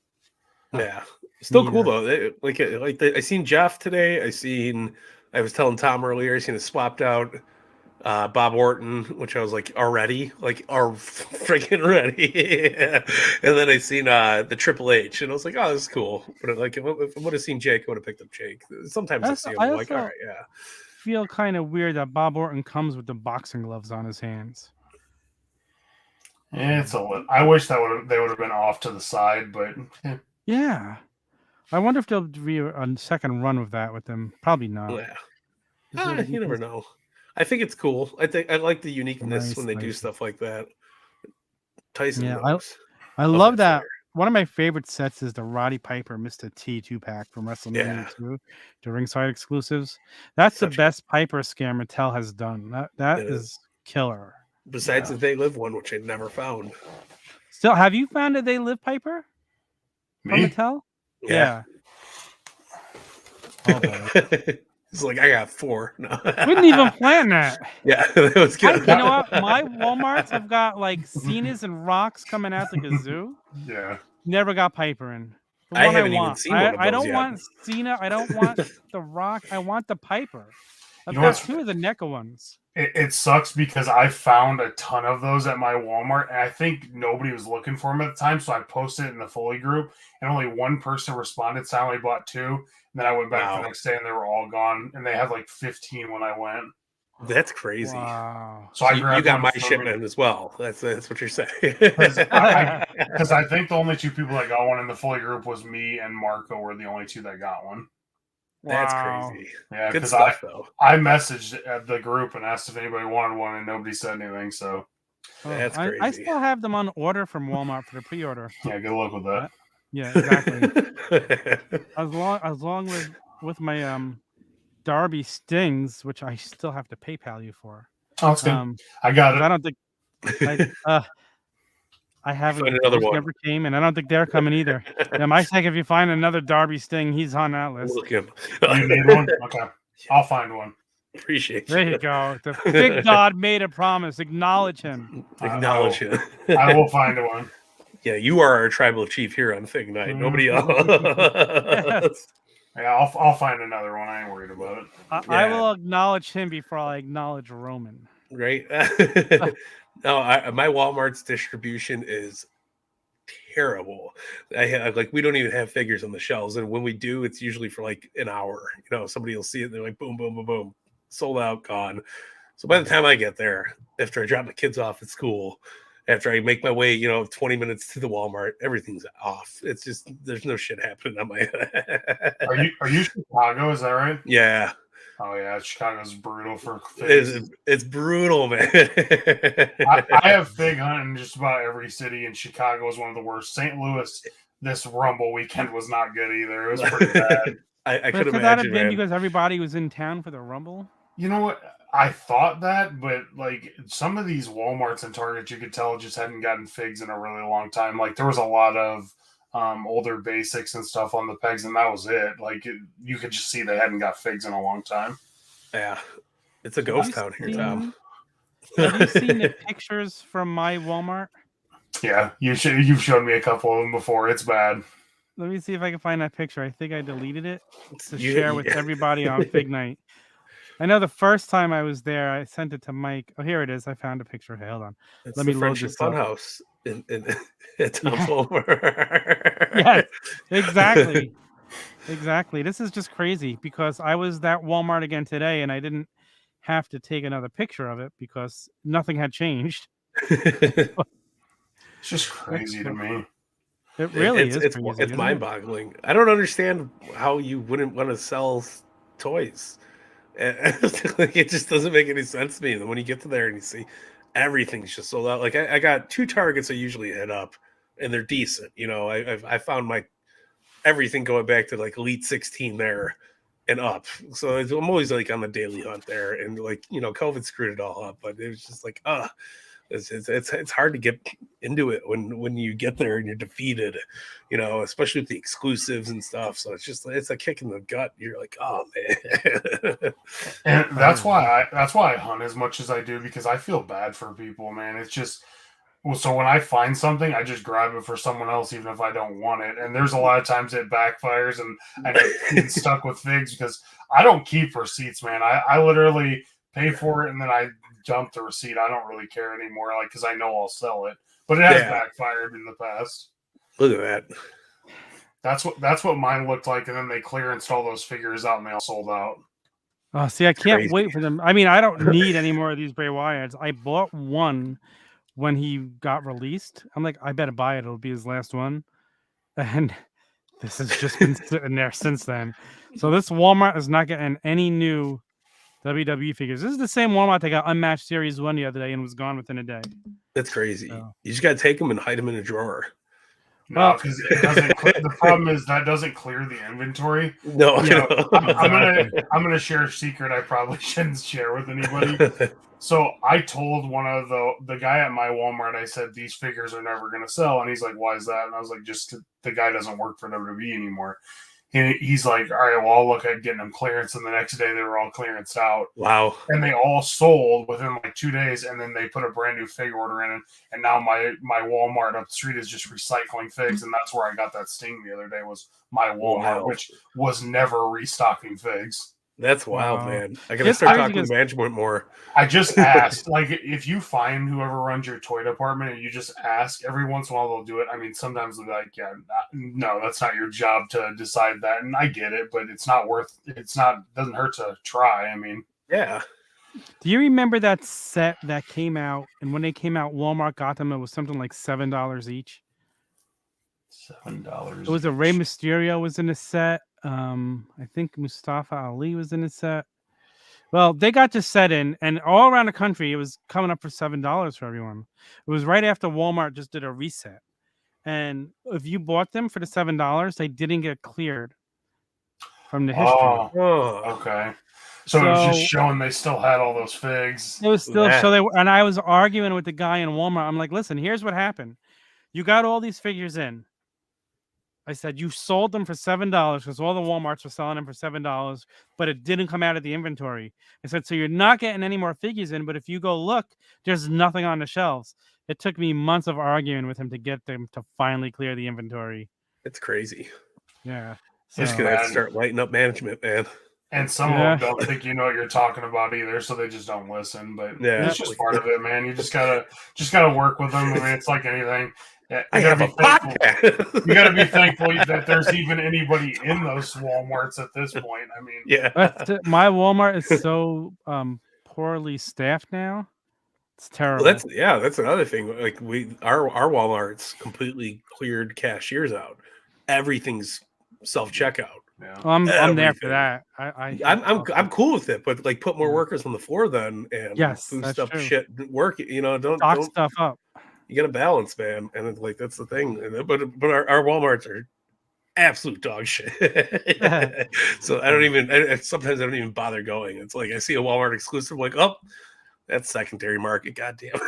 Yeah, still cool though. I seen Jeff today. I was telling Tom earlier. I seen a swapped out Bob Orton, which I was like, already, freaking ready. And then I seen the Triple H, and I was like, oh, this is cool. But like, if I would have seen Jake, I would have picked up Jake. Sometimes I see him, I'm like, all right, yeah. Feel kind of weird that Bob Orton comes with the boxing gloves on his hands. I wish they would have been off to the side, but yeah. I wonder if there'll be a second run with that with them. Probably not. Yeah. You never know. I think it's cool. I like the uniqueness when they do Nice. stuff like that. Tyson Yeah, knows. I love that that. flair. One of my favorite sets is the Roddy Piper Mr. T 2-pack from WrestleMania Yeah. 2, the ringside exclusives. That's the Such a- best Piper scam Mattel has done. That It is killer. Besides the They Live one, which I never found. Still, have you found a They Live Piper from Me? Mattel? Yeah. Oh boy. It's like I got 4. No. We didn't even plan that. Yeah, that was good. You know what? My Walmarts have got like Cena's and Rocks coming out like a zoo. Yeah. Never got Piper in. The I one haven't even want. seen one of I those don't yet. want Cena. I don't want the Rock. I want the Piper. I've You know got what's- 2 of the NECA ones. It sucks because I found a ton of those at my Walmart, and I think nobody was looking for them at the time, so I posted it in the Foley group, and only one person responded, so I only bought 2, and then I went back the next day, and they were all gone, and they had like 15 when I went. That's crazy. Wow. So I you grabbed got one my from shipment as well. That's what you're saying. Because I think the only 2 people that got one in the Foley group was me and Marco were the only 2 that got one. That's Wow. crazy. Yeah, Good because stuff, though. I messaged at the group and asked if anybody wanted one, and nobody said anything. So That's I crazy. still have them on order from Walmart for the pre-order. yeah, good luck with that. Yeah, exactly. as long with my Darby Stings, which I still have to PayPal you for. Oh, that's good. I got it. I don't think I haven't. Find another one. Never came, and I don't think they're coming either. Yeah, my sake, if you find another Darby Sting, he's on that list. Look him. You need one? Okay, I'll find one. Appreciate There you go. The big God made a promise. Acknowledge him. Acknowledge him. I will find one. Yeah, you are our tribal chief here on Fig Night. Nobody else. Yes. Yeah, I'll find another one. I ain't worried about it. I will acknowledge him before I acknowledge Roman. Right? No, my Walmart's distribution is terrible. I have we don't even have figures on the shelves, and when we do, it's usually for like an hour. You know, somebody will see it, and they're like, boom, boom, boom, boom, sold out, gone. So by the time I get there, after I drop my kids off at school, after I make my way, 20 minutes to the Walmart, everything's off. It's just there's no shit happening on my. Are you Chicago? Is that right? Yeah. Oh yeah, Chicago's brutal for figs. It's brutal, man. I have fig hunt in just about every city, and Chicago is one of the worst. St. Louis this Rumble weekend was not good either. It was pretty bad. I could that imagine, have been man. because everybody was in town for the Rumble. You know what? I thought that, but like some of these Walmarts and Targets, you could tell just hadn't gotten figs in a really long time. Like there was a lot of older basics and stuff on the pegs, and that was it. Like you could just see they hadn't got figs in a long time. Yeah, it's a ghost town here, Tom. Have you seen the pictures from my Walmart? Yeah, you've showed me a couple of them before. It's bad. Let me see if I can find that picture. I think I deleted it to share with everybody on Fig Night. I know the first time I was there, I sent it to Mike. Oh, here it is. I found a picture. Hey, hold on. It's Let the me load Friendship this up. Funhouse at Tom's Walmart. Yes, exactly. Exactly. This is just crazy because I was at Walmart again today and I didn't have to take another picture of it because nothing had changed. It's just crazy to me. It really is. It's crazy, isn't it? mind-boggling. I don't understand how you wouldn't want to sell toys. It just doesn't make any sense to me. And when you get to there and you see everything's just sold out. Like I got 2 Targets I usually hit up, and they're decent. I found my everything going back to like Elite 16 there and up. So I'm always like on the daily hunt there, and COVID screwed it all up. But it was just like it's hard to get into it when you get there and you're defeated, especially with the exclusives and stuff. So it's a kick in the gut. You're like, oh man. And that's why I hunt as much as I do, because I feel bad for people, man. It's just so when I find something, I just grab it for someone else, even if I don't want it. And there's a lot of times it backfires, and I get stuck with figs because I don't keep receipts, man. I literally pay for it and then I dump the receipt. I don't really care anymore, because I know I'll sell it. But it has backfired in the past. Look at that. That's what mine looked like, and then they clearanced all those figures out and they all sold out. Oh, see, I can't wait for them. I mean, I don't need any more of these Bray Wyatts. I bought one when he got released. I'm like, I better buy it. It'll be his last one. And this has just been sitting there since then. So this Walmart is not getting any new WWE figures. This is the same Walmart that got Unmatched Series 1 the other day and was gone within a day. That's crazy. So. You just got to take them and hide them in a drawer. No, because it doesn't. The problem is that doesn't clear the inventory. No, I'm gonna share a secret I probably shouldn't share with anybody. So I told one of the guy at my Walmart, I said, these figures are never gonna sell, and he's like, why is that? And I was like, just the guy doesn't work for WWE anymore. He's like, all right, well, I'll look at getting them clearance, and the next day they were all clearanced out. Wow. And they all sold within like 2 days, and then they put a brand new fig order in, and now my Walmart up the street is just recycling figs, and that's where I got that sting the other day, was my Walmart, which was never restocking figs. That's wild, man. I gotta start talking to management more. I just asked, like, if you find whoever runs your toy department and you just ask, every once in a while they'll do it. I mean, sometimes they'll be like, yeah, no, that's not your job to decide that. And I get it, but doesn't hurt to try. I mean, yeah. Do you remember that set that came out? And when they came out, Walmart got them. It was something like $7 each. $7. It was a Rey Mysterio was in the set. I think Mustafa Ali was in the set. Well, they got this set in, and all around the country, it was coming up for $7 for everyone. It was right after Walmart just did a reset. And if you bought them for the $7, they didn't get cleared from the history. Oh, okay. So it was just showing they still had all those figs. It was still and I was arguing with the guy in Walmart. I'm like, listen, here's what happened. You got all these figures in. I said, you sold them for $7 because all the Walmarts were selling them for $7, but it didn't come out of the inventory. I said, so you're not getting any more figures in, but if you go look, there's nothing on the shelves. It took me months of arguing with him to get them to finally clear the inventory. It's crazy. Yeah. You're just going to have to start lighting up management, man. And some of them don't think you know what you're talking about either, so they just don't listen. But it's just part of it, man. You just gotta work with them. I mean, it's like anything. I have a podcast. You got to be thankful that there's even anybody in those Walmarts at this point. I mean, my Walmart is so poorly staffed now. It's terrible. Well, that's another thing. Like our Walmart's completely cleared cashiers out. Everything's self checkout. Yeah. Well, I'm there for that. I'm cool with it, but like put more workers on the floor then, and boost up shit work. You know, don't stuff up. You got to balance, man, and it's like that's the thing. But our WalMarts are absolute dog shit. So sometimes I don't even bother going. It's like I see a Walmart exclusive, like, oh, that's secondary market. Goddamn.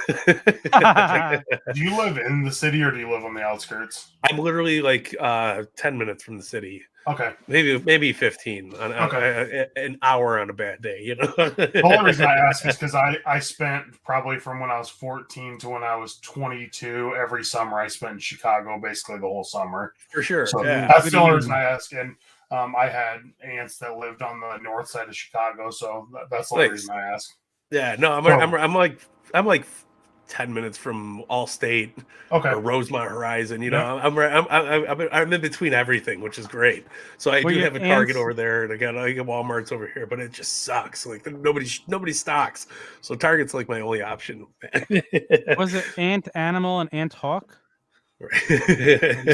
Do you live in the city or do you live on the outskirts? I'm literally like 10 minutes from the city. Okay. Maybe 15 an hour on a bad day, you know. The only reason I ask is because I spent probably from when I was 14 to when I was 22 every summer I spent in Chicago basically the whole summer. For sure. So that's the only reason I ask. And I had aunts that lived on the north side of Chicago, so that's the only reason I ask. Yeah, no, I'm like 10 minutes from Allstate or Rosemont Horizon. You know, I'm in between everything, which is great. So I do have a Target over there, and I got Walmart's over here, but it just sucks. Like nobody stocks. So Target's like my only option. Was it Ant Animal and Ant Hawk? Right. It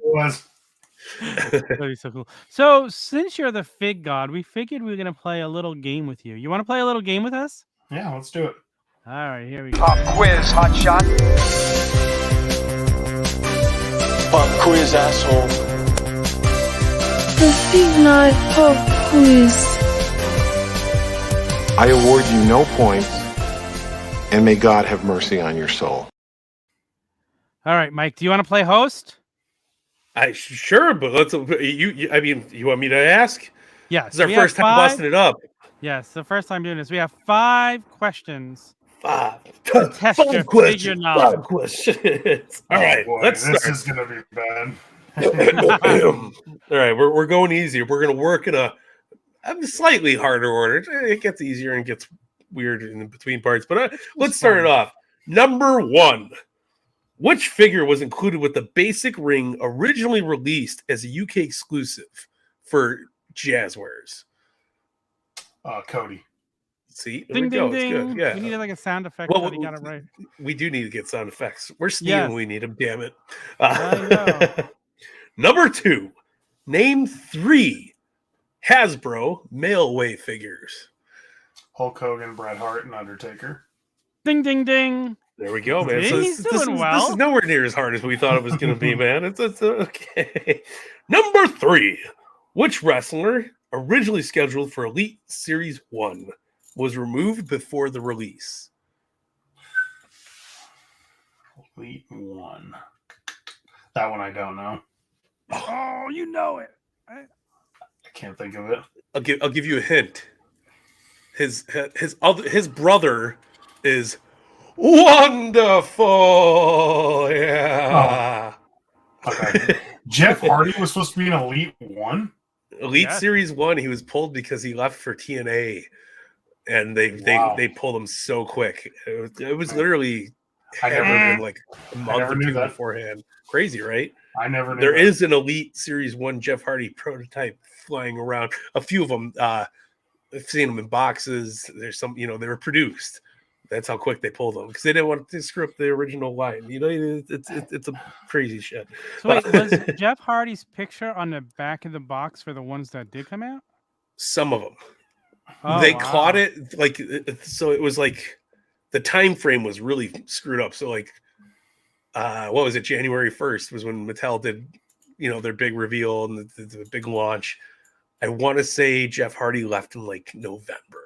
was. That'd be so cool. So since you're the fig god, we figured we were gonna play a little game with you. You want to play a little game with us? Yeah, let's do it. All right, here we go. Pop quiz, hot shot. Pop quiz, asshole. The Fig Life Pop Quiz. I award you no points, and may God have mercy on your soul. All right, Mike, do you want to play host? Sure, but let's. I mean, you want me to ask? Yes. This is our first time busting it up. Yes, the first time doing this. We have 5 questions. 5 test your figure knowledge. 5 questions. All right, let's start. This is gonna be bad. All right, we're going easier. We're gonna work in a slightly harder order. It gets easier and gets weird in between parts. But let's start it off. Number 1. Which figure was included with the basic ring originally released as a UK exclusive for Jazzwares? Cody. See, there we go. It's good. Yeah, we needed like a sound effect. Well, you got it right. We do need to get sound effects. We're stealing. We need them. Damn it. I know. Number 2. Name 3 Hasbro mail-away figures. Hulk Hogan, Bret Hart, and Undertaker. Ding, ding, ding. There we go, man. See, So he's doing this well. is nowhere near as hard as we thought it was going to be, man. It's okay. Number 3. Which wrestler, originally scheduled for Elite Series 1, was removed before the release? Elite 1. That one I don't know. Oh, you know it. I can't think of it. I'll give you a hint. His brother is wonderful. Yeah. Oh. Okay. Jeff Hardy was supposed to be in Elite 1? Elite Series 1, he was pulled because he left for TNA. And they pulled him so quick. It was literally like a month or two beforehand. Crazy, right? I never knew There that. is an Elite Series 1 Jeff Hardy prototype flying around. A few of them, I've seen them in boxes. There's some, they were produced. That's how quick they pulled them because they didn't want to screw up the original line. It's a crazy shit. So wait, was Jeff Hardy's picture on the back of the box for the ones that did come out? Some of them. Oh, They wow. caught it so it was like the time frame was really screwed up. So like, what was it? January 1st was when Mattel did, their big reveal and the big launch. I want to say Jeff Hardy left in like November.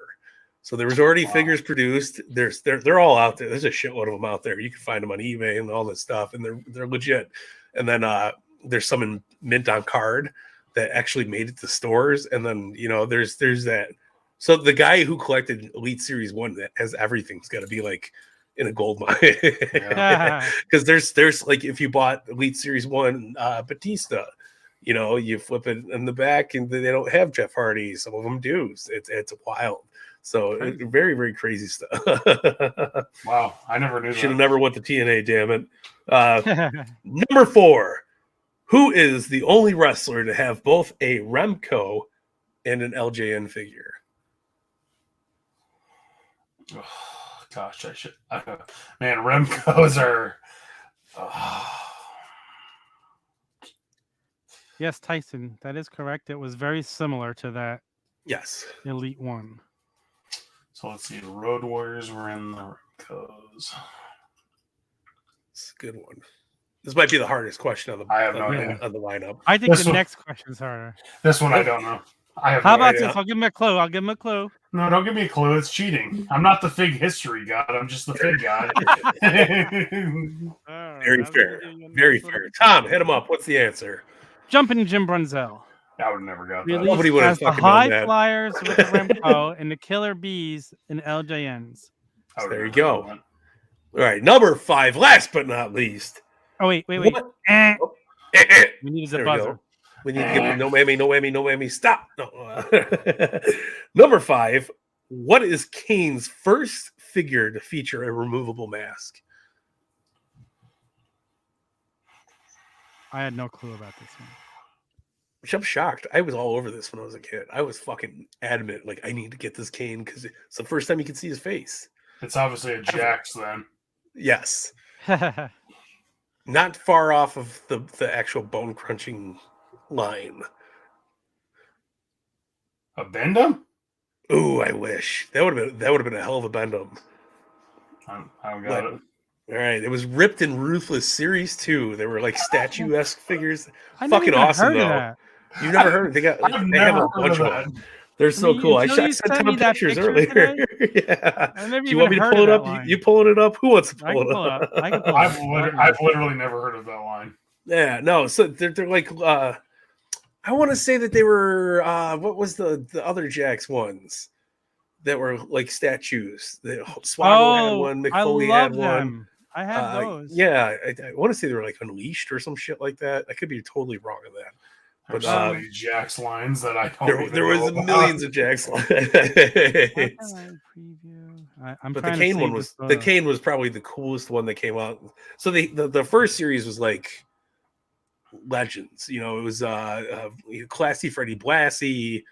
So there was already figures produced. They're all out there. There's a shitload of them out there. You can find them on eBay and all this stuff, and they're legit. And then there's some in mint on card that actually made it to stores. And then there's that. So the guy who collected Elite Series 1 that has everything's got to be like in a gold mine. Because there's like if you bought Elite Series 1 Batista, you flip it in the back and they don't have Jeff Hardy. Some of them do. It's wild. So very, very crazy stuff. Wow, I never knew that. Should have never went to TNA, damn it. Number 4. Who is the only wrestler to have both a Remco and an LJN figure? Oh, gosh, I should. Man, Remco's are. Yes, Tyson, that is correct. It was very similar to that Yes. Elite 1. So let's see. The Road Warriors were in the Remco's. It's a good one. This might be the hardest question on the lineup. I think This the one- next question's harder. This one I don't know. I have How no about idea. this? I'll give him a clue. No, don't give me a clue. It's cheating. I'm not the fig history god. I'm just the fig god. Very fair. Very fair. Tom, hit him up. What's the answer? Jumping Jim Brunzell. I would have never got that. Released Nobody would have as the fucking known High that. Flyers with the Remco and the Killer Bees and LJNs. I would There you never go. known that. All right, number 5. Last but not least. Oh, wait. What? We needed There the we buzzer. go. We need to give no whammy. Stop. No. Number 5. What is Kane's first figure to feature a removable mask? I had no clue about this one. Which I'm shocked. I was all over this when I was a kid. I was fucking adamant, like I need to get this Kane because it's the first time you can see his face. It's obviously a Jax then. Yes, not far off of the actual bone crunching line. A Bendham? Ooh, I wish that would have been a hell of a Bendham. I don't got it. All right, it was Ripped and Ruthless Series 2. They were like statuesque figures. I never Fucking even awesome heard of though. that. You never heard? They have never a bunch heard of of them. They're so cool. I until you sent sent Tom me that pictures picture earlier. today, Yeah. I never Do you want me even to pull heard it of up? that line. You pulling it up? Who wants to I pull can it pull it up? up. I can pull it up. I've literally never heard of that line. Yeah, no. So they're like I want to say that they were what was the other Jax ones that were like statues? The Swaggle had one, I McFoley love had one. them. I have those. Yeah, I want to say they were like Unleashed or some shit like that. I could be totally wrong on that. There's But so many Jax lines that I don't even there was know about. millions of Jax lines. How can I preview? I'm But trying the to Kane save one this was photo. probably the coolest one that came out. So the first series was like Legends, it was Classy Freddie Blassie.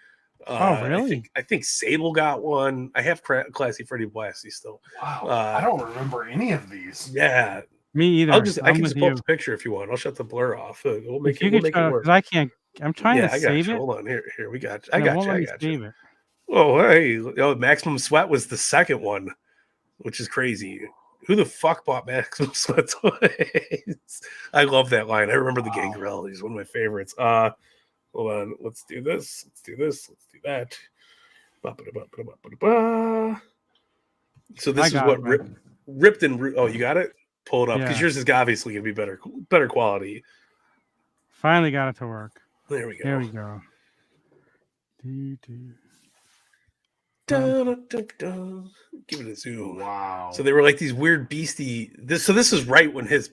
Oh, really? I think Sable got one. I have Classy Freddie Blassie still. Wow, I don't remember any of these. Yeah, Me either. I I'm can with just pull you. up the picture if you want. I'll shut the blur off. We'll make If you it could show, work. because I can't I'm trying to I got save you. it. Hold on. Here, we got you. and I it got won't you. let I me got save you. it. Oh, hey. Oh, Maximum Sweat was the second one, which is crazy. Who the fuck bought Maximum Sweat toys? I love that line. I remember the Gangrel. He's one of my favorites. Hold on. Let's do this. Let's do this. Let's do that. Ba-ba-da-ba-ba-da-ba-da-ba. So this is what ripped and oh, you got it? Pull it up because Yeah. yours is obviously gonna be better quality. Finally got it to work. There we go. Here we go. Do. Dun, dun, dun. Give it a zoom. Wow. So they were like these weird beastie. This is right when his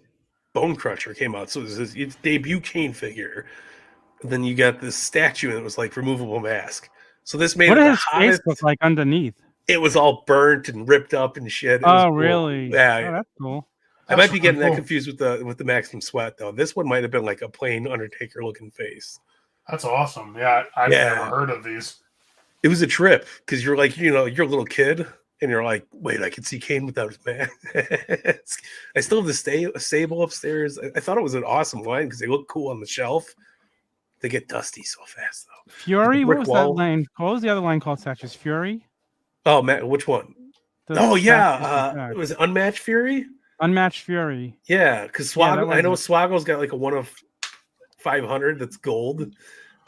Bone Crusher came out. So it was his debut Kane figure. And then you got this statue and it was like removable mask. So this made What it did the his hottest. face look like underneath? It was all burnt and ripped up and shit. It was Oh, cool. really? Yeah. Oh, that's cool. I might be getting really that cool. confused with the Maximum Sweat though. This one might have been like a plain Undertaker looking face. That's awesome. Yeah, I've never heard of these. It was a trip because you're like, you're a little kid and you're like, wait, I can see Kane without his mask. I still have the stable upstairs. I thought it was an awesome line because they look cool on the shelf. They get dusty so fast though. Fury? What was wall. that line? What was the other line called statues? Fury? Oh, Matt, which one? It was Unmatched Fury. Unmatched Fury. Yeah, because Swaggle. I know Swaggle's got like a 1 of 500 that's gold.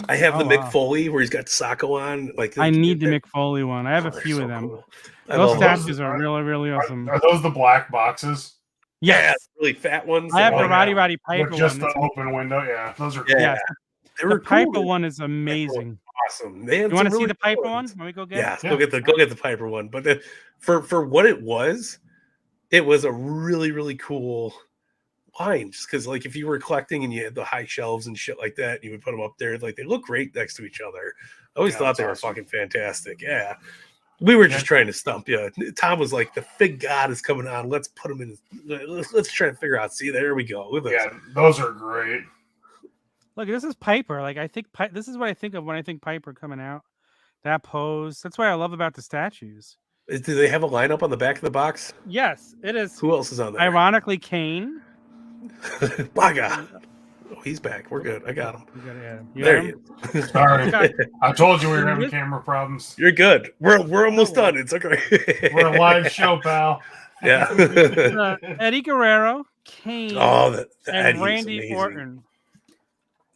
I have the Mick Foley where he's got Sacco on. Like I need the Mick Foley one. I have a few of them. Cool. Those statues are really, really awesome. Are those the black boxes? Yeah, really fat ones. I have the Roddy Piper with just one. the open window. Yeah, those are cool. Yeah, they the Piper one is amazing. Awesome. You want to see the Piper one? Let me go get it. Yeah, go get the Piper one. But for what it was a really, really cool line. Just because, like, if you were collecting and you had the high shelves and shit like that, you would put them up there. Like, they look great next to each other. I always thought they were fucking fantastic. Yeah. We were just trying to stump you. Tom was like, the Fig God is coming on. Let's put him in. Let's try to figure out. See, there we go. Look at yeah, those are great. Look, this is Piper. Like, I think this is what I think of when I think Piper coming out. That pose. That's what I love about the statues. Do they have a lineup on the back of the box? Yes, it is. Who else is on there? Ironically, Kane. Baga. Oh, he's back. We're good. I got him. There he is. Sorry, I told you we were having camera problems. You're good. We're almost done. It's okay. We're a live show, pal. Yeah. Eddie Guerrero, Kane, the and Eddie Randy Orton.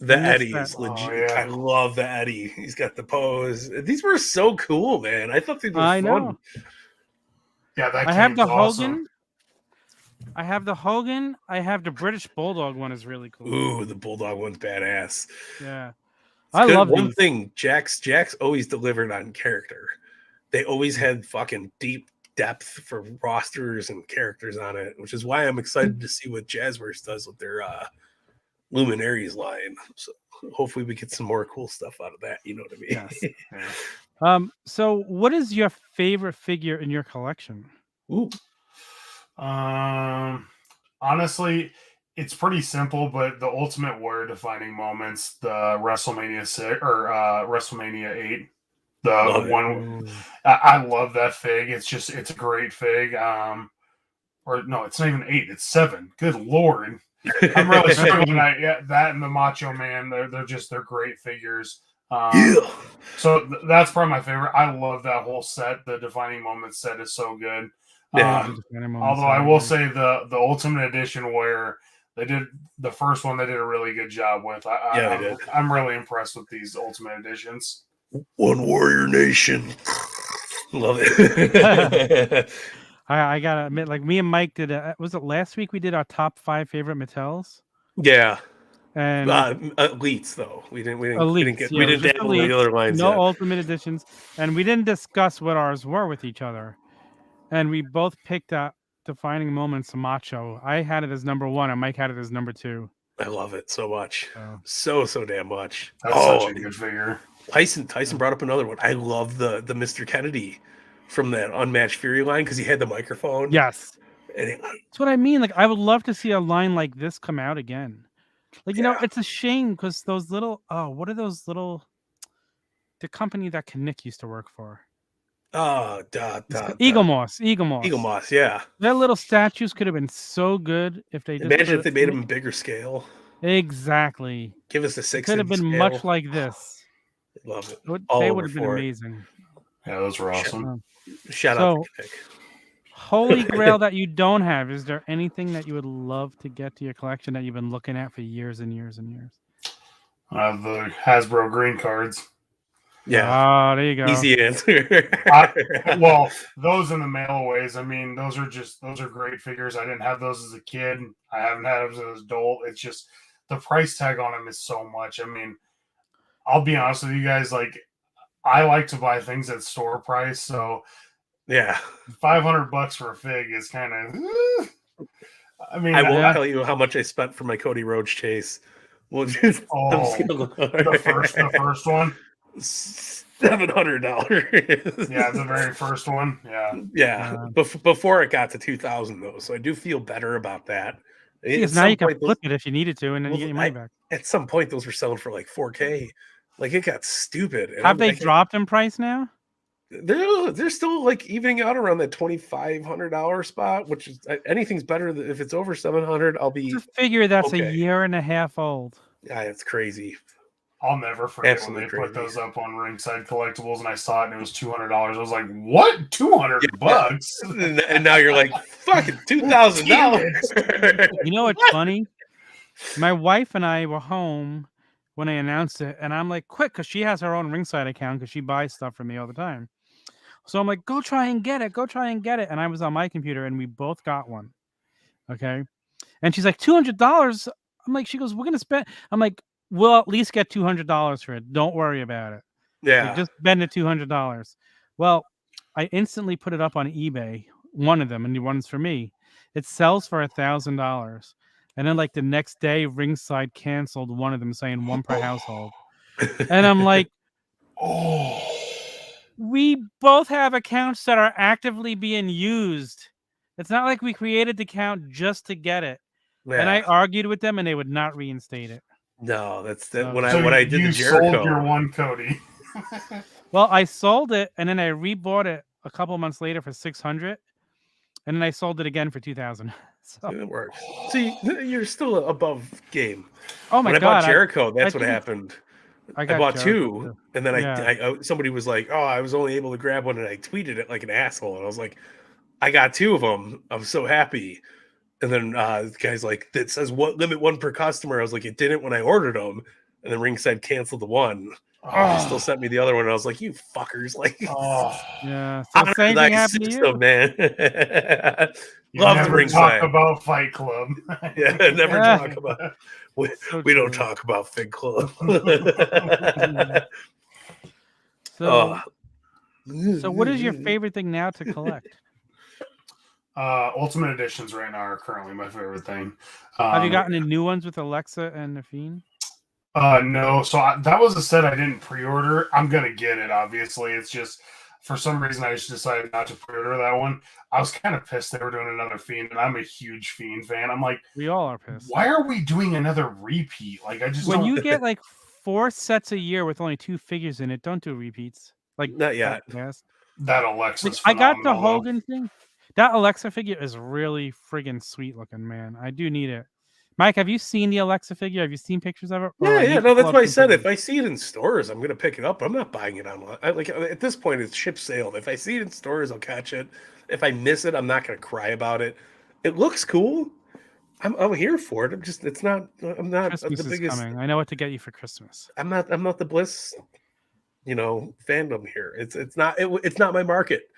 The Eddie is legit. Oh, yeah. I love the Eddie. He's got the pose. These were so cool, man. I thought these were fun. Know. Yeah, I have the Hogan. I have the Hogan. I have the British Bulldog one is really cool. Ooh, the Bulldog one's badass. Yeah. I love one thing. Jack's always delivered on character. They always had fucking deep depth for rosters and characters on it, which is why I'm excited to see what Jazzverse does with their Luminaries line. So hopefully we get some more cool stuff out of that. You know what I mean? Yes. So what is your favorite figure in your collection? Ooh. Honestly, it's pretty simple, but the Ultimate Warrior defining moments, the WrestleMania 6 or WrestleMania 8, the one I love that fig. It's a great fig. Or no, it's not even 8, it's 7. Good Lord. I'm really struggling. That and the Macho Man, they're great figures. So that's probably my favorite. I love that whole set. The defining moments set is so good. Although I will say the Ultimate Edition where they did the first one, they did a really good job with. I'm really impressed with these Ultimate Editions. One Warrior Nation. Love it. I gotta admit, like me and Mike did. Was it last week we did our top 5 favorite Mattels? Yeah, and elites though. We didn't elites, we didn't dabble the other lines. No Ultimate Editions, and we didn't discuss what ours were with each other. And we both picked up defining moments of Macho. I had it as number 1, and Mike had it as number 2. I love it so much, so damn much. That's such a good figure. Tyson brought up another one. I love the Mr. Kennedy from that Unmatched Fury line because he had the microphone. Yes, and that's what I mean. Like I would love to see a line like this come out again. Like you know, it's a shame because those little what are those little? The company that Nick used to work for. Eagle Moss, yeah. Their little statues could have been so good if they imagine if they made them bigger scale. Exactly. Give us a It 6 could have been scale. much like this. Love it. They would have been amazing. Yeah, those were awesome. Shout out to Nick. Holy Grail that you don't have. Is there anything that you would love to get to your collection that you've been looking at for years and years and years? The Hasbro green cards. Yeah. Oh, there you go. Easy answer. Well, those in the mail-aways, I mean, those are great figures. I didn't have those as a kid. I haven't had them as an adult. It's just the price tag on them is so much. I mean, I'll be honest with you guys, like, I like to buy things at store price, so yeah, $500 for a fig is kind of. I mean, I won't tell you how much I spent for my Cody Rhodes chase. Well, just the first one, $700. Yeah, the very first one. Yeah. Before it got to 2,000 though, so I do feel better about that. Because now you can flip it if you needed to, and then you get your money back. At some point, those were selling for like $4K. Like, it got stupid. Have they dropped in price now? They're still like evening out around that $2,500 spot, which is anything's better if it's over $700. I'll be. It's a figure that's a year and a half old. Yeah, it's crazy. I'll never forget when they put those up on Ringside Collectibles, and I saw it, and it was $200. I was like, "What? $200?" And now you're like, "Fucking $2,000." You know what's funny? My wife and I were home when I announced it, and I'm like, "Quick," because she has her own Ringside account because she buys stuff from me all the time. So I'm like, "Go try and get it. Go try and get it." And I was on my computer, and we both got one. Okay, and she's like, $200. I'm like, she goes, "We're gonna spend." I'm like, we'll at least get $200 for it. Don't worry about it. Yeah. Like, just spend the $200. Well, I instantly put it up on eBay, one of them, and the one's for me. It sells for $1,000. And then like the next day, Ringside canceled one of them, saying one per household. And I'm like, we both have accounts that are actively being used. It's not like we created the account just to get it. Yeah. And I argued with them, and they would not reinstate it. No, that's that. When I did the Jericho, sold your one, Cody. Well, I sold it, and then I rebought it a couple months later for $600, and then I sold it again for $2,000. So it works. See, you're still above game. Oh my God! When I bought Jericho, that's what happened. I bought Jericho two, and then I somebody was like, "Oh, I was only able to grab one," and I tweeted it like an asshole, and I was like, "I got two of them. I'm so happy." And then the guy's like, "That says what limit one per customer." I was like, "It didn't when I ordered them." And then Ringside canceled the one. They still sent me the other one. And I was like, "You fuckers!" Like, yeah. So same thing happened to you, man. Love the Ringside. Talk about Fight Club. Yeah, never talk about. We don't talk about Fig Club. So what is your favorite thing now to collect? Ultimate Editions right now are currently my favorite thing. Have you gotten any new ones with Alexa and the Fiend? No. So that was a set I didn't pre-order. I'm gonna get it. Obviously, it's just for some reason I just decided not to pre-order that one. I was kind of pissed they were doing another Fiend, and I'm a huge Fiend fan. I'm like, we all are pissed. Why are we doing another repeat? Like, I just when you get like 4 sets a year with only 2 figures in it, don't do repeats. Like not yet. That Alexa's. I got the Hogan thing. That Alexa figure is really friggin' sweet looking, man. I do need it. Mike, have you seen the Alexa figure? Have you seen pictures of it? Yeah. No, that's why I said if I see it in stores, I'm gonna pick it up. I'm not buying it online. Like at this point, it's ship sailed. If I see it in stores, I'll catch it. If I miss it, I'm not gonna cry about it. It looks cool. I'm here for it. It's not. I'm not Christmas the biggest. Is coming. I know what to get you for Christmas. I'm not the Bliss, fandom here. It's not my market.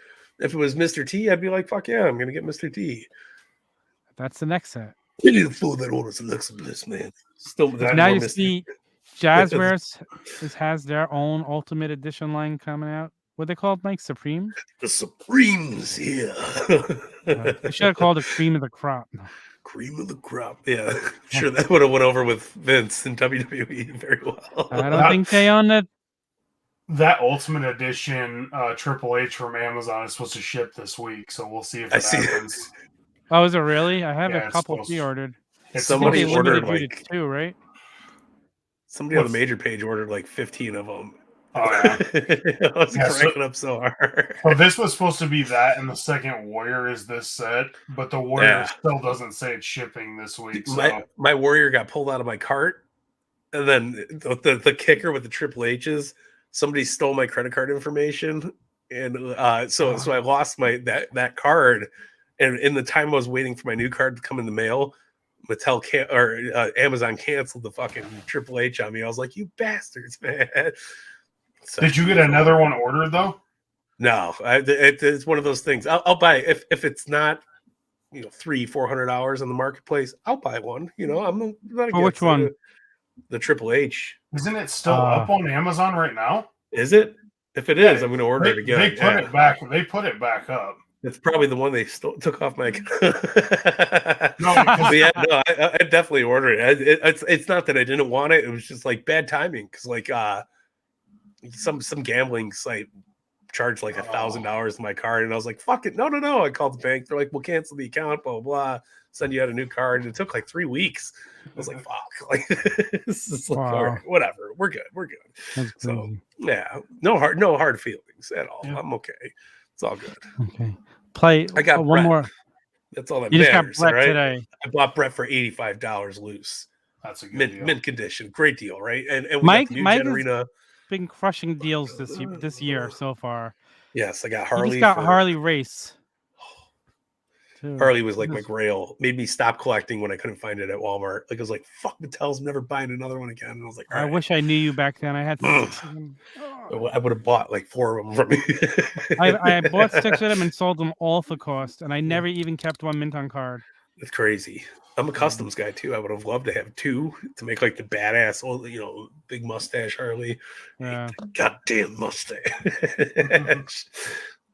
If it was Mr. T, I'd be like, fuck yeah, I'm gonna get Mr. T. That's the next set. You need to fool that orders Alexa Bliss, man. Still, now you see Jazzwares has their own Ultimate Edition line coming out. What they called, Mike? Supreme? The Supremes, yeah. They should have called it Cream of the Crop. Cream of the Crop. Yeah. Sure, that would have went over with Vince in WWE very well. I don't think they own it. That Ultimate Edition Triple H from Amazon is supposed to ship this week, so we'll see if it happens. Oh, is it really? I have a couple pre-ordered. Somebody ordered like 2, right? Somebody on the major page ordered like 15 of them. Oh yeah. I was cracking up so hard. So this was supposed to be that, and the second Warrior is this set, but the Warrior still doesn't say it's shipping this week. So my Warrior got pulled out of my cart, and then the kicker with the Triple H's, somebody stole my credit card information, and so I lost that card, and in the time I was waiting for my new card to come in the mail, Amazon canceled the fucking Triple H on me. I was like, you bastards, man. So, did you get another one ordered though? No, it's one of those things. I'll buy if it's not, $300-400 on the marketplace. I'll buy one. I'm not against which one? The Triple H. Isn't it still up on Amazon right now? Is it? If it is, I'm going to order it again. They put it back. They put it back up. It's probably the one they took off my account. No, I definitely ordered it. It's not that I didn't want it. It was just like bad timing because some gambling site charged like $1,000 to my card, and I was like, "Fuck it, no." I called the bank. They're like, "We'll cancel the account, blah blah blah. Send you out a new card." And it took like 3 weeks. I was like, "Fuck!" Like, this is like, all right, whatever. We're good. So yeah, no hard feelings at all. Yeah. I'm okay. It's all good. Okay. I got one more. That's all that you matters. Just got Brett right? today. I bought Brett for $85 loose. That's a good mint condition. Great deal, right? And we Mike has been crushing deals this year so far. Yes, I got Harley. He's got Harley race. Harley was like my grail. Made me stop collecting when I couldn't find it at Walmart. Like I was like, "Fuck Mattel's never buying another one again." And I was like, I wish I knew you back then. I had 6 of them. I would have bought like 4 of them from me. I bought 6 of them and sold them all for cost, and I never even kept one mint on card. It's crazy. I'm a customs guy too. I would have loved to have 2 to make like the badass, big mustache Harley. Yeah, goddamn mustache.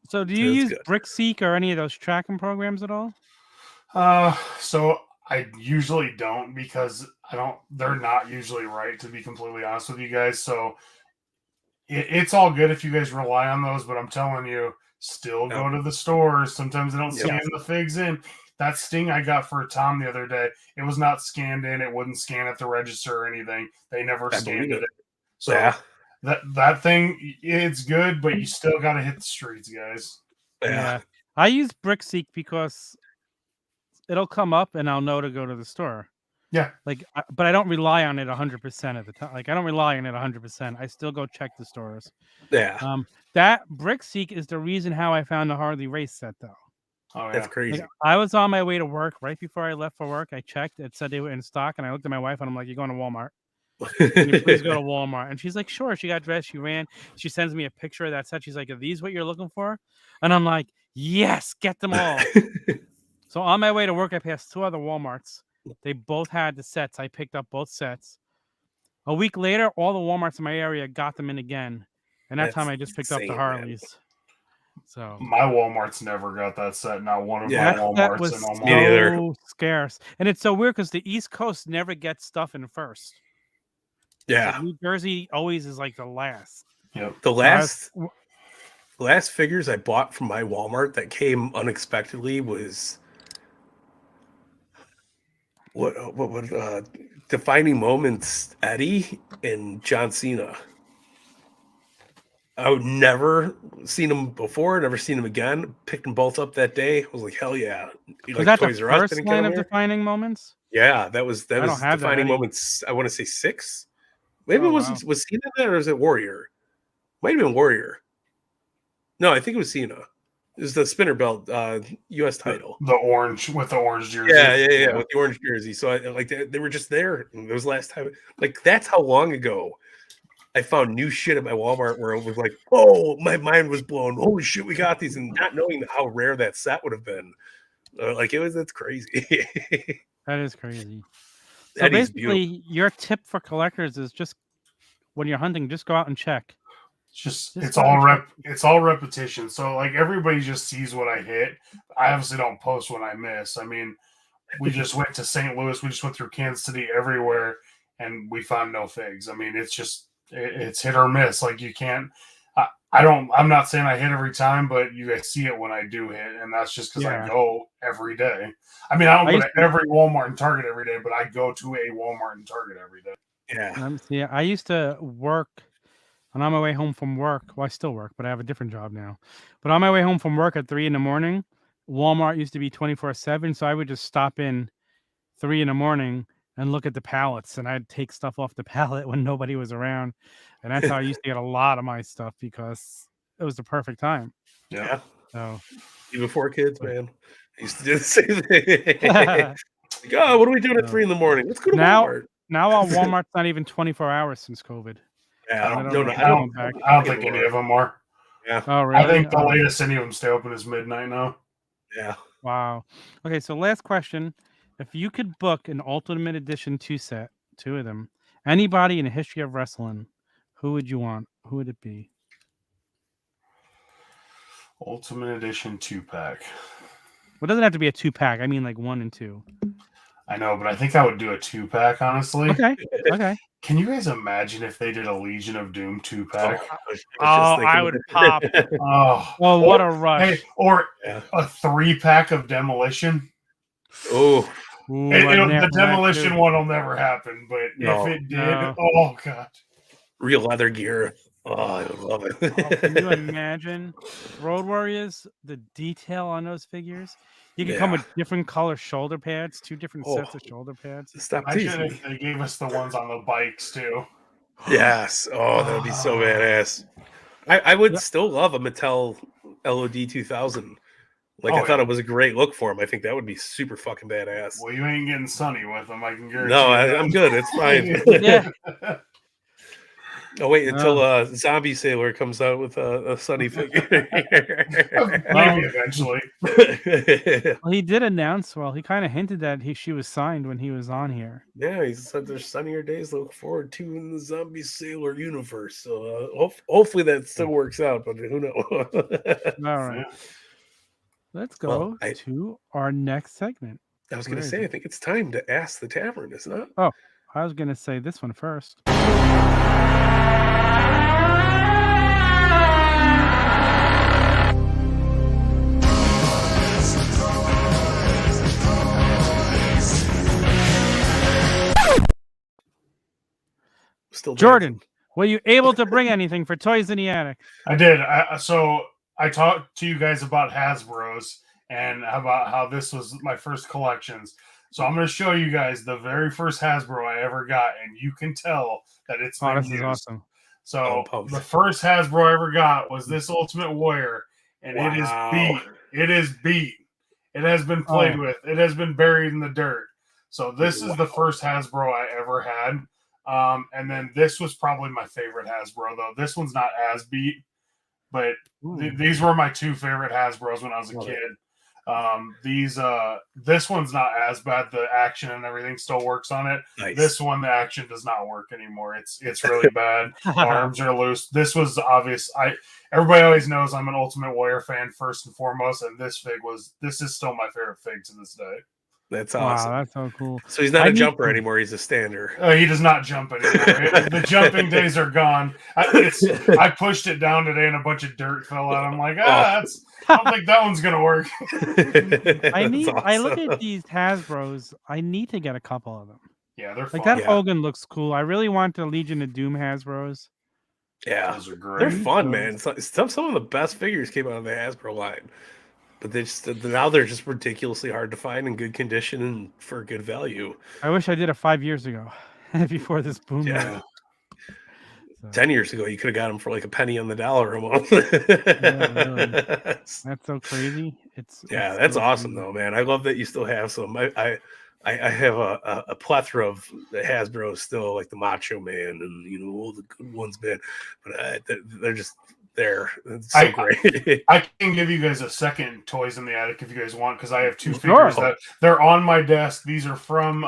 So, do you use BrickSeek or any of those tracking programs at all? So I usually don't because they're not usually right, to be completely honest with you guys. So it's all good if you guys rely on those, but I'm telling you, still go to the stores. Sometimes they don't scan the figs in. That Sting I got for Tom the other day, it was not scanned in. It wouldn't scan at the register or anything. They never scanned it. So that thing, it's good, but you still got to hit the streets, guys. Yeah. I use BrickSeek because it'll come up and I'll know to go to the store. Yeah. But I don't rely on it 100% of the time. I don't rely on it 100%. I still go check the stores. Yeah. That BrickSeek is the reason how I found the Harley race set, though. Oh, yeah. That's crazy. I was on my way to work. Right before I left for work, I checked. It said they were in stock, and I looked at my wife, and I'm like, "You're going to Walmart? Can you please go to Walmart?" And she's like, "Sure." She got dressed. She ran. She sends me a picture of that set. She's like, "Are these what you're looking for?" And I'm like, "Yes, get them all." So on my way to work, I passed 2 other Walmarts. They both had the sets. I picked up both sets. A week later, all the Walmarts in my area got them in again. And that time I just picked up the Harleys. Man. So my Walmart's never got that set. Not one of my Walmarts. That was so scarce. And it's so weird because the East Coast never gets stuff in first. Yeah. Like New Jersey always is like the last. Yep. The last figures I bought from my Walmart that came unexpectedly was what Defining Moments Eddie and John Cena. I would never seen them before, never seen them again. Picked them both up that day. I was like, hell yeah. Was that the first line of Defining Moments? Yeah, that was Defining Moments. I want to say 6. Maybe was Cena there or was it Warrior? Might have been Warrior. No, I think it was Cena. It was the spinner belt U.S. title. The orange with the orange jersey. Yeah, with the orange jersey. So they were just there. It was last time. Like that's how long ago I found new shit at my Walmart where it was like, oh, my mind was blown. Holy shit, we got these, and not knowing how rare that set would have been. That's crazy. That is crazy. So basically, your tip for collectors is just when you're hunting, just go out and check. It's all repetition. So like everybody just sees what I hit. I obviously don't post when I miss. I mean, we just went to St. Louis. We just went through Kansas City, everywhere, and we found no figs. I mean, it's hit or miss. Like you can't. I'm not saying I hit every time, but you guys see it when I do hit, and that's just because I go every day. I mean, I don't go to every Walmart and Target every day, but I go to a Walmart and Target every day. Yeah. I used to work and on my way home from work, well, I still work, but I have a different job now. But on my way home from work at 3 a.m, Walmart used to be 24/7, so I would just stop in 3 a.m. and look at the pallets, and I'd take stuff off the pallet when nobody was around, and that's how I used to get a lot of my stuff because it was the perfect time. Yeah. So Even before kids, man. I used to do the same thing. Like, oh, what are we doing at 3 a.m? Let's go to Walmart. Now Walmart's not even 24 hours since COVID. Yeah, I don't don't, know. I don't think any of them are. Yeah. Oh, really? I think the latest any of them stay open is midnight now. Yeah. Wow. Okay, so last question. If you could book an Ultimate Edition 2 set, 2 of them, anybody in the history of wrestling, who would you want? Who would it be? Ultimate Edition 2-pack. Well, it doesn't have to be a 2-pack. I mean like 1 and 2. I know, but I think I would do a 2-pack, honestly. Okay. Okay. Can you guys imagine if they did a Legion of Doom 2-pack? I would pop. Oh, what a rush. Hey, or a 3-pack of Demolition. Oh, The Demolition one will never happen, but if it did, oh god, real leather gear. Oh, I would love it. Can you imagine Road Warriors? The detail on those figures. You can come with different color shoulder pads, 2 different sets of shoulder pads. Stop imagine teasing. if they gave us the ones on the bikes too. Yes. Oh, that would be so badass. I would still love a Mattel LOD 2000. I thought it was a great look for him. I think that would be super fucking badass. Well, you ain't getting Sunny with them. I can guarantee. No, I'm good. It's fine. Yeah. Oh, wait until Zombie Sailor comes out with a Sunny figure. Maybe eventually. Well, he did announce. Well, he kind of hinted that she was signed when he was on here. Yeah, he said there's sunnier days to look forward to in the Zombie Sailor universe. So hopefully that still works out, but who knows? All right. Let's go to our next segment. I was going to say, I think it's time to ask the tavern, isn't it? Oh, I was going to say this one first. Still Jordan, were you able to bring anything for Toys in the Attic? I did. So I talked to you guys about Hasbro's and about how this was my first collections. So I'm going to show you guys the very first Hasbro I ever got, and you can tell that it's been this used. is awesome. So the first Hasbro I ever got was this Ultimate Warrior, and it is beat. It is beat. It has been played with. It has been buried in the dirt. So this is the first Hasbro I ever had. And then this was probably my favorite Hasbro, though. This one's not as beat, but these were my 2 favorite Hasbros when I was a kid. This one's not as bad. The action and everything still works on it. Nice. This one, the action does not work anymore. It's really bad. Arms are loose. This was obvious. Everybody always knows I'm an Ultimate Warrior fan first and foremost, and this is still my favorite fig to this day. That's awesome. Wow, that's so cool. So he's not a jumper anymore. He's a stander. He does not jump anymore. The jumping days are gone. I pushed it down today and a bunch of dirt fell out. I'm like, I don't think that one's going to work. I look at these Hasbros. I need to get a couple of them. Yeah, they're fun. Like that Hogan looks cool. I really want the Legion of Doom Hasbros. Yeah, those are great. They're fun, man. Some of the best figures came out of the Hasbro line. But now they're just ridiculously hard to find in good condition and for good value. I wish I did it 5 years ago, before this boom. Yeah. 10 years ago, you could have got them for like a penny on the dollar a month. Really. That's so crazy. That's so awesome though, man. I love that you still have some. I have a plethora of the Hasbro still, like the Macho Man and all the good ones, man. But they're just there. It's so great. I can give you guys a second Toys in the Attic if you guys want, because I have 2 figures that they're on my desk. These are from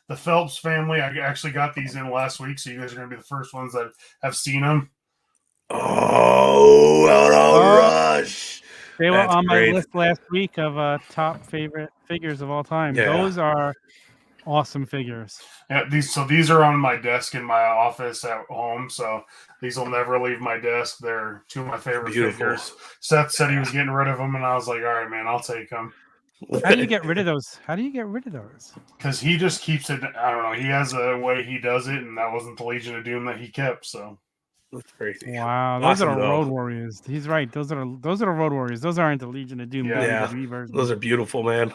the Phelps family. I actually got these in last week, so you guys are going to be the first ones that have seen them. Oh, rush! They were on my list last week of top favorite figures of all time. Yeah. Those are awesome figures. Yeah, these are on my desk in my office at home, so these will never leave my desk. They're 2 of my favorite figures. Seth said he was getting rid of them, and I was like, all right, man, I'll take them. How do you get rid of those? Because he just keeps it. I don't know. He has a way he does it, and that wasn't the Legion of Doom that he kept. So That's crazy. Wow, those Awesome, are the though. Road Warriors. He's right. Those are the Road Warriors. Those aren't the Legion of Doom Yeah. WWE version. Those are beautiful, man.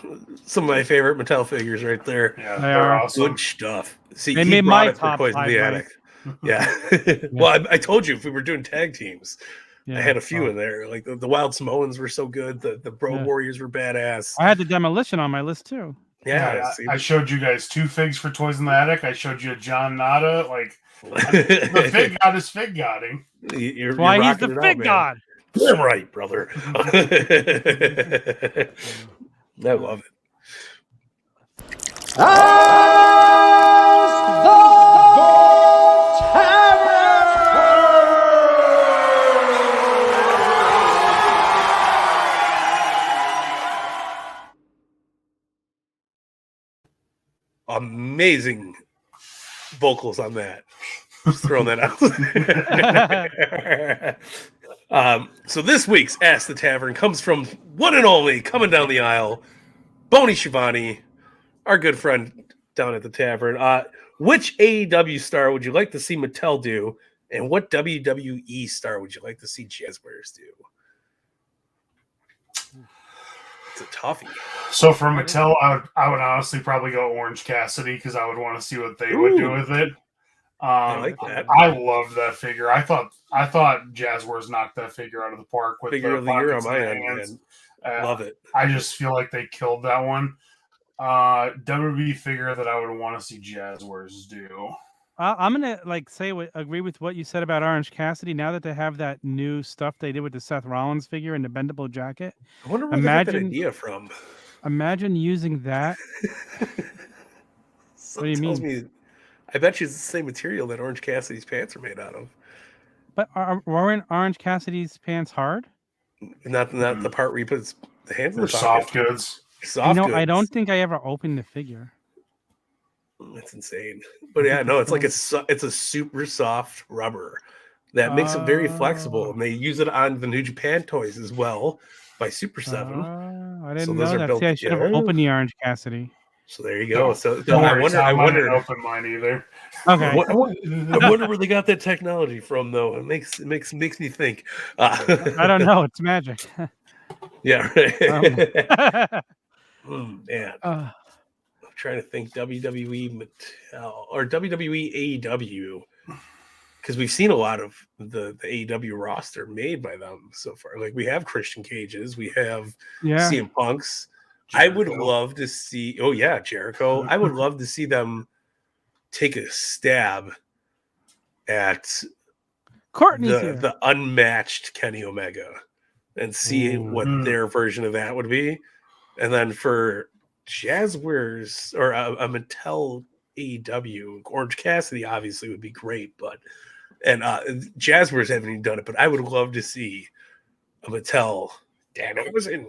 Some of my favorite Mattel figures right there. Yeah, They they're are. awesome. Good stuff. See, They he made brought my it for top Poison 5 the list. Attic. Yeah. Well, I told you if we were doing tag teams, Yeah. I had a few in there. Like the Wild Samoans were so good. The Road Warriors were badass. I had the Demolition on my list too. Yeah. I showed you guys 2 figs for Toys in the Attic. I showed you a John Nada. Like, the fig god is fig godding. You're Why he's rocking the it fig out, god. Damn right, brother. I love it. Amazing vocals on that. Just throwing that out. So this week's Ask the Tavern comes from one and only, coming down the aisle, Boney Shivani, our good friend down at the tavern. Which AEW star would you like to see Mattel do, and what WWE star would you like to see Jazzwares do? It's a toughie. So for Mattel, I would honestly probably go Orange Cassidy because I would want to see what they would do with it. I like that. I loved that figure. I thought Jazzwares knocked that figure out of the park with Figure the of the year on pockets my and end, hands. man. Love it. I just feel like they killed that one. WWE figure that I would want to see Jazzwares do. I'm gonna agree with what you said about Orange Cassidy. Now that they have that new stuff they did with the Seth Rollins figure and the bendable jacket, I wonder where they got that idea from. Imagine using that. What do you mean? I bet you it's the same material that Orange Cassidy's pants are made out of. But weren't Orange Cassidy's pants hard? Not the part where you put the hands in They're the soft pocket. goods. Soft goods. I don't think I ever opened the figure. That's insane. But yeah, no, it's like it's a super soft rubber that makes it very flexible, and they use it on the New Japan toys as well by Super 7. I didn't know that. See, I should have opened the Orange Cassidy. So there you go. So I wonder. Open mine either. Okay. I wonder where they got that technology from, though. It makes me think. I don't know. It's magic. Yeah. Right. Man. I'm trying to think WWE Mattel or WWE AEW, because we've seen a lot of the AEW roster made by them so far. Like we have Christian Cages, we have CM Punks. Jericho. I would love to see. Oh yeah, Jericho. I would love to see them take a stab at the unmatched Kenny Omega and see what their version of that would be, and then for Jazzwares or a Mattel AEW, Orange Cassidy obviously would be great, but Jazzwares haven't even done it, but I would love to see a Mattel Dan Anderson.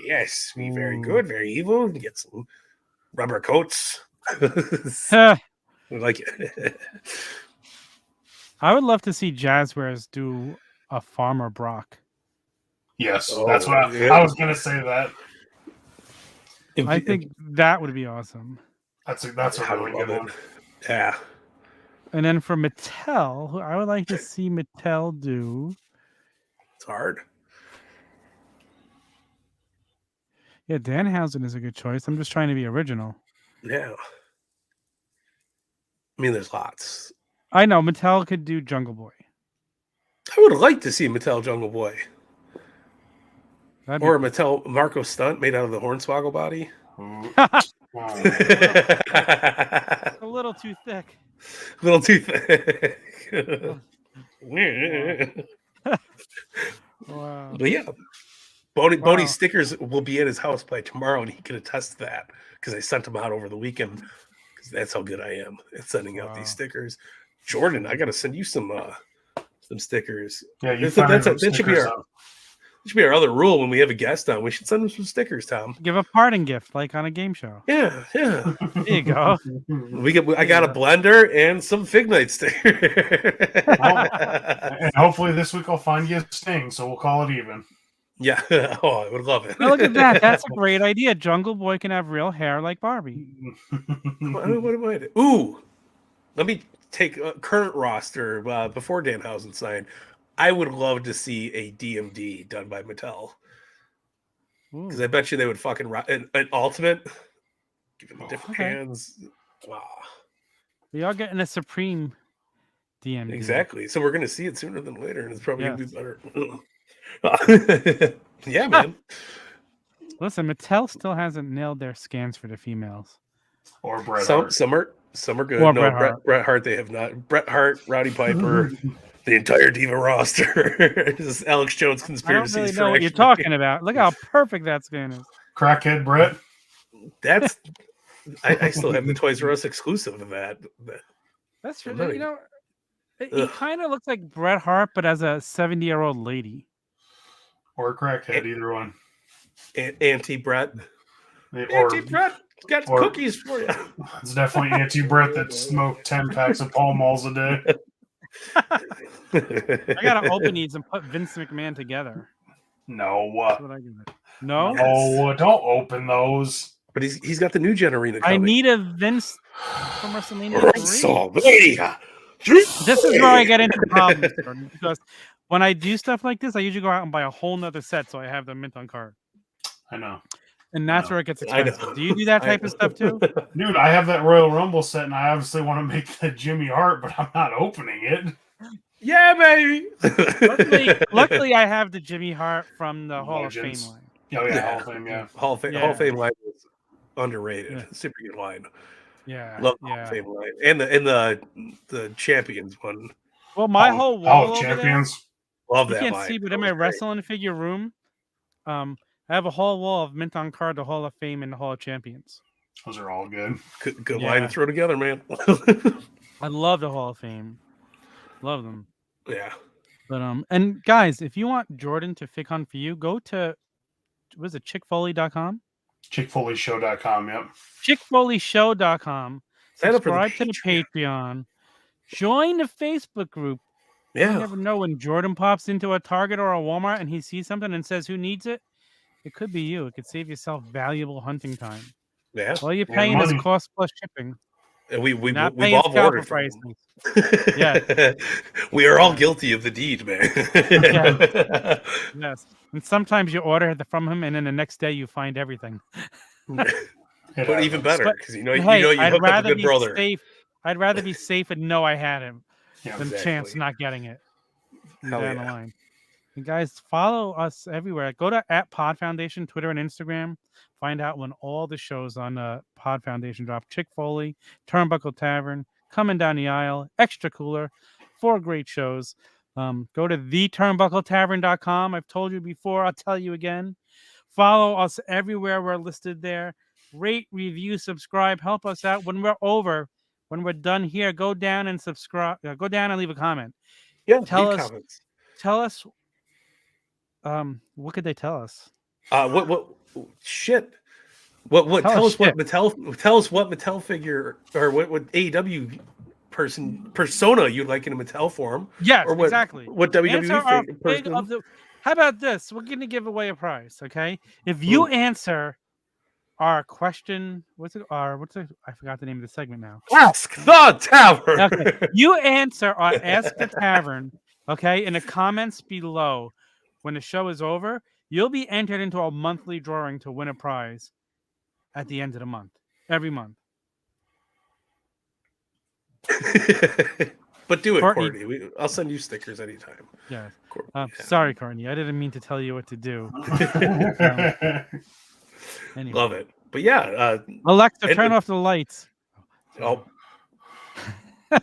Yes, be very good, very evil. Get some rubber coats. Like it. I would love to see Jazzwares do a Farmer Brock. Yes, that's what I was going to say. That I think that would be awesome. That's a really good one. Yeah. And then for Mattel, I would like to see Mattel do. It's hard. Yeah, Danhausen is a good choice. I'm just trying to be original. Yeah. I mean, there's lots. I know Mattel could do Jungle Boy. I would like to see Mattel Jungle Boy. Or a Mattel Marco Stunt made out of the Hornswoggle body. A little too thick. A little too thick. Wow. But yeah. Boney's stickers will be at his house by tomorrow, and he can attest to that because I sent them out over the weekend because that's how good I am at sending out these stickers. Jordan, I got to send you some stickers. Yeah, that should be our other rule when we have a guest on. We should send them some stickers, Tom. Give a parting gift like on a game show. Yeah. There you go. I got a blender and some Fig Night stickers. And hopefully this week I'll find you a Sting, so we'll call it even. Yeah. Oh, I would love it. Well, look at that. That's a great idea. Jungle Boy can have real hair like Barbie. What am I? Ooh. Let me take a current roster before Danhausen signed, I would love to see a DMD done by Mattel. Because I bet you they would fucking an ultimate, giving the different hands. Wow. We are getting a Supreme DMD. Exactly. So we're going to see it sooner than later, and it's probably going to be better. Yeah, man. Listen, Mattel still hasn't nailed their scans for the females. Or Bret Hart. Some are good. Or no, Bret Hart, they have not. Bret Hart, Roddy Piper, the entire Diva roster. This is Alex Jones conspiracy. I don't really know what you're talking about. Look how perfect that scan is. Crackhead Bret. That's. I still have the Toys R Us exclusive of that. That's true. You know, he kind of looks like Bret Hart, but as a 70-year-old lady. Or a crackhead, either one. Anti-Bret. Anti-Bret got cookies for you. It's definitely anti-Bret that smoked 10 packs of Pall Malls a day. I gotta open these and put Vince McMahon together. No. No? No, don't open those. But he's got the new gen arena I coming. need a Vince from WrestleMania 3. This is where I get into problems, Jordan, because when I do stuff like this, I usually go out and buy a whole nother set so I have them mint on card. I know. And that's where it gets expensive. Do you do that type of stuff too? Dude, I have that Royal Rumble set, and I obviously want to make the Jimmy Hart, but I'm not opening it. Yeah, baby. luckily, I have the Jimmy Hart from the Hall of Fame line. Oh, yeah, Hall of Fame, yeah. Hall of Fame line is underrated. Yeah. Super good line. Yeah. Love Hall of Fame line. And the Champions one. Well, my whole wall Champions. Love that line. You can't see, but in my wrestling figure room, I have a whole wall of mint on card, the Hall of Fame, and the Hall of Champions. Those are all good. Good line to throw together, man. I love the Hall of Fame. Love them. Yeah. But and guys, if you want Jordan to fig hunt for you, go to chickfoley.com? Chickfoleyshow.com, yep. Chickfoleyshow.com. Subscribe to the Patreon. Join the Facebook group. Yeah. You never know when Jordan pops into a Target or a Walmart and he sees something and says, who needs it? It could be you. It could save yourself valuable hunting time. Yeah. All you're paying is cost plus shipping. And we've all ordered prices. Yeah. We are all guilty of the deed, man. Yes. And sometimes you order from him and then the next day you find everything. But even better, because you hook I'd rather up a good brother. I'd rather be safe and know I had him than exactly. chance not getting it down the line. And guys, follow us everywhere. Go to @Pod Foundation, Twitter and Instagram. Find out when all the shows on Pod Foundation drop. Chick Foley, Turnbuckle Tavern, Coming Down the Aisle, Extra Cooler, 4 great shows. Go to theturnbuckletavern.com. I've told you before. I'll tell you again. Follow us everywhere. We're listed there. Rate, review, subscribe. Help us out. When we're done here, go down and subscribe. Go down and leave a comment. Yeah, tell us. What could they tell us? What shit? What tell us what Mattel figure or what AEW persona you'd like in a Mattel form. Yes, or what, exactly. What WWE person? How about this? We're going to give away a prize, okay? If you answer our question, I forgot the name of the segment now. Ask the Tavern. Okay. You answer our Ask the Tavern, okay, in the comments below. When the show is over, you'll be entered into a monthly drawing to win a prize at the end of the month, every month. But do it, Courtney. I'll send you stickers anytime. Yeah. Sorry, Courtney. I didn't mean to tell you what to do. Anyway. Love it. But yeah. Alexa, turn off the lights. Oh.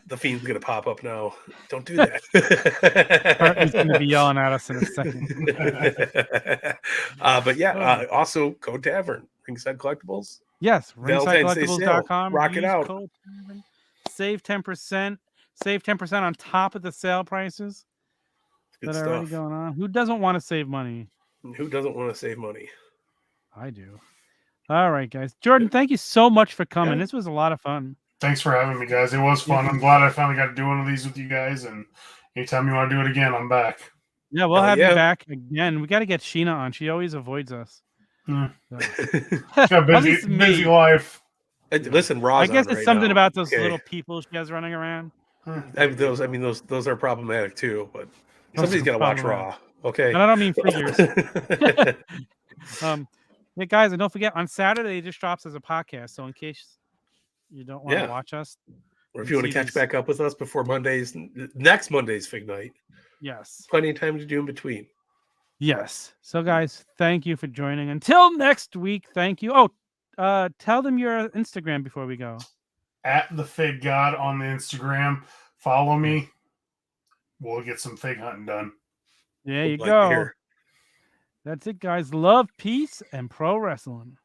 The Fiend's going to pop up now. Don't do that. Courtney's going to be yelling at us in a second. But yeah, also Code Tavern, Ringside Collectibles. Yes, ringsidecollectibles.com. Rock it out. Save 10%. Save 10% on top of the sale prices that are already going on. Who doesn't want to save money? Who doesn't want to save money? I do. All right, guys. Jordan, thank you so much for coming. This was a lot of fun. Thanks for having me, guys. It was fun. I'm glad I finally got to do one of these with you guys. And anytime you want to do it again, I'm back. Yeah, we'll have you back again. We got to get Sheena on. She always avoids us. So. She's got a busy life. Listen, Raw's I guess it's right something now. about those little people she has running around. I mean, those are problematic too. But Those somebody's are got to watch problematic. Raw. Okay. And I don't mean figures. Yeah, guys, and don't forget on Saturday it just drops as a podcast. So in case you don't want to watch us, or if you want to catch back up with us before next Monday's Fig Night, yes, plenty of time to do in between. Yes. So guys, thank you for joining. Until next week, thank you. Oh, tell them your Instagram before we go. At the Fig God on the Instagram. Follow me. We'll get some fig hunting done. There you go. That's it, guys. Love, peace, and pro wrestling.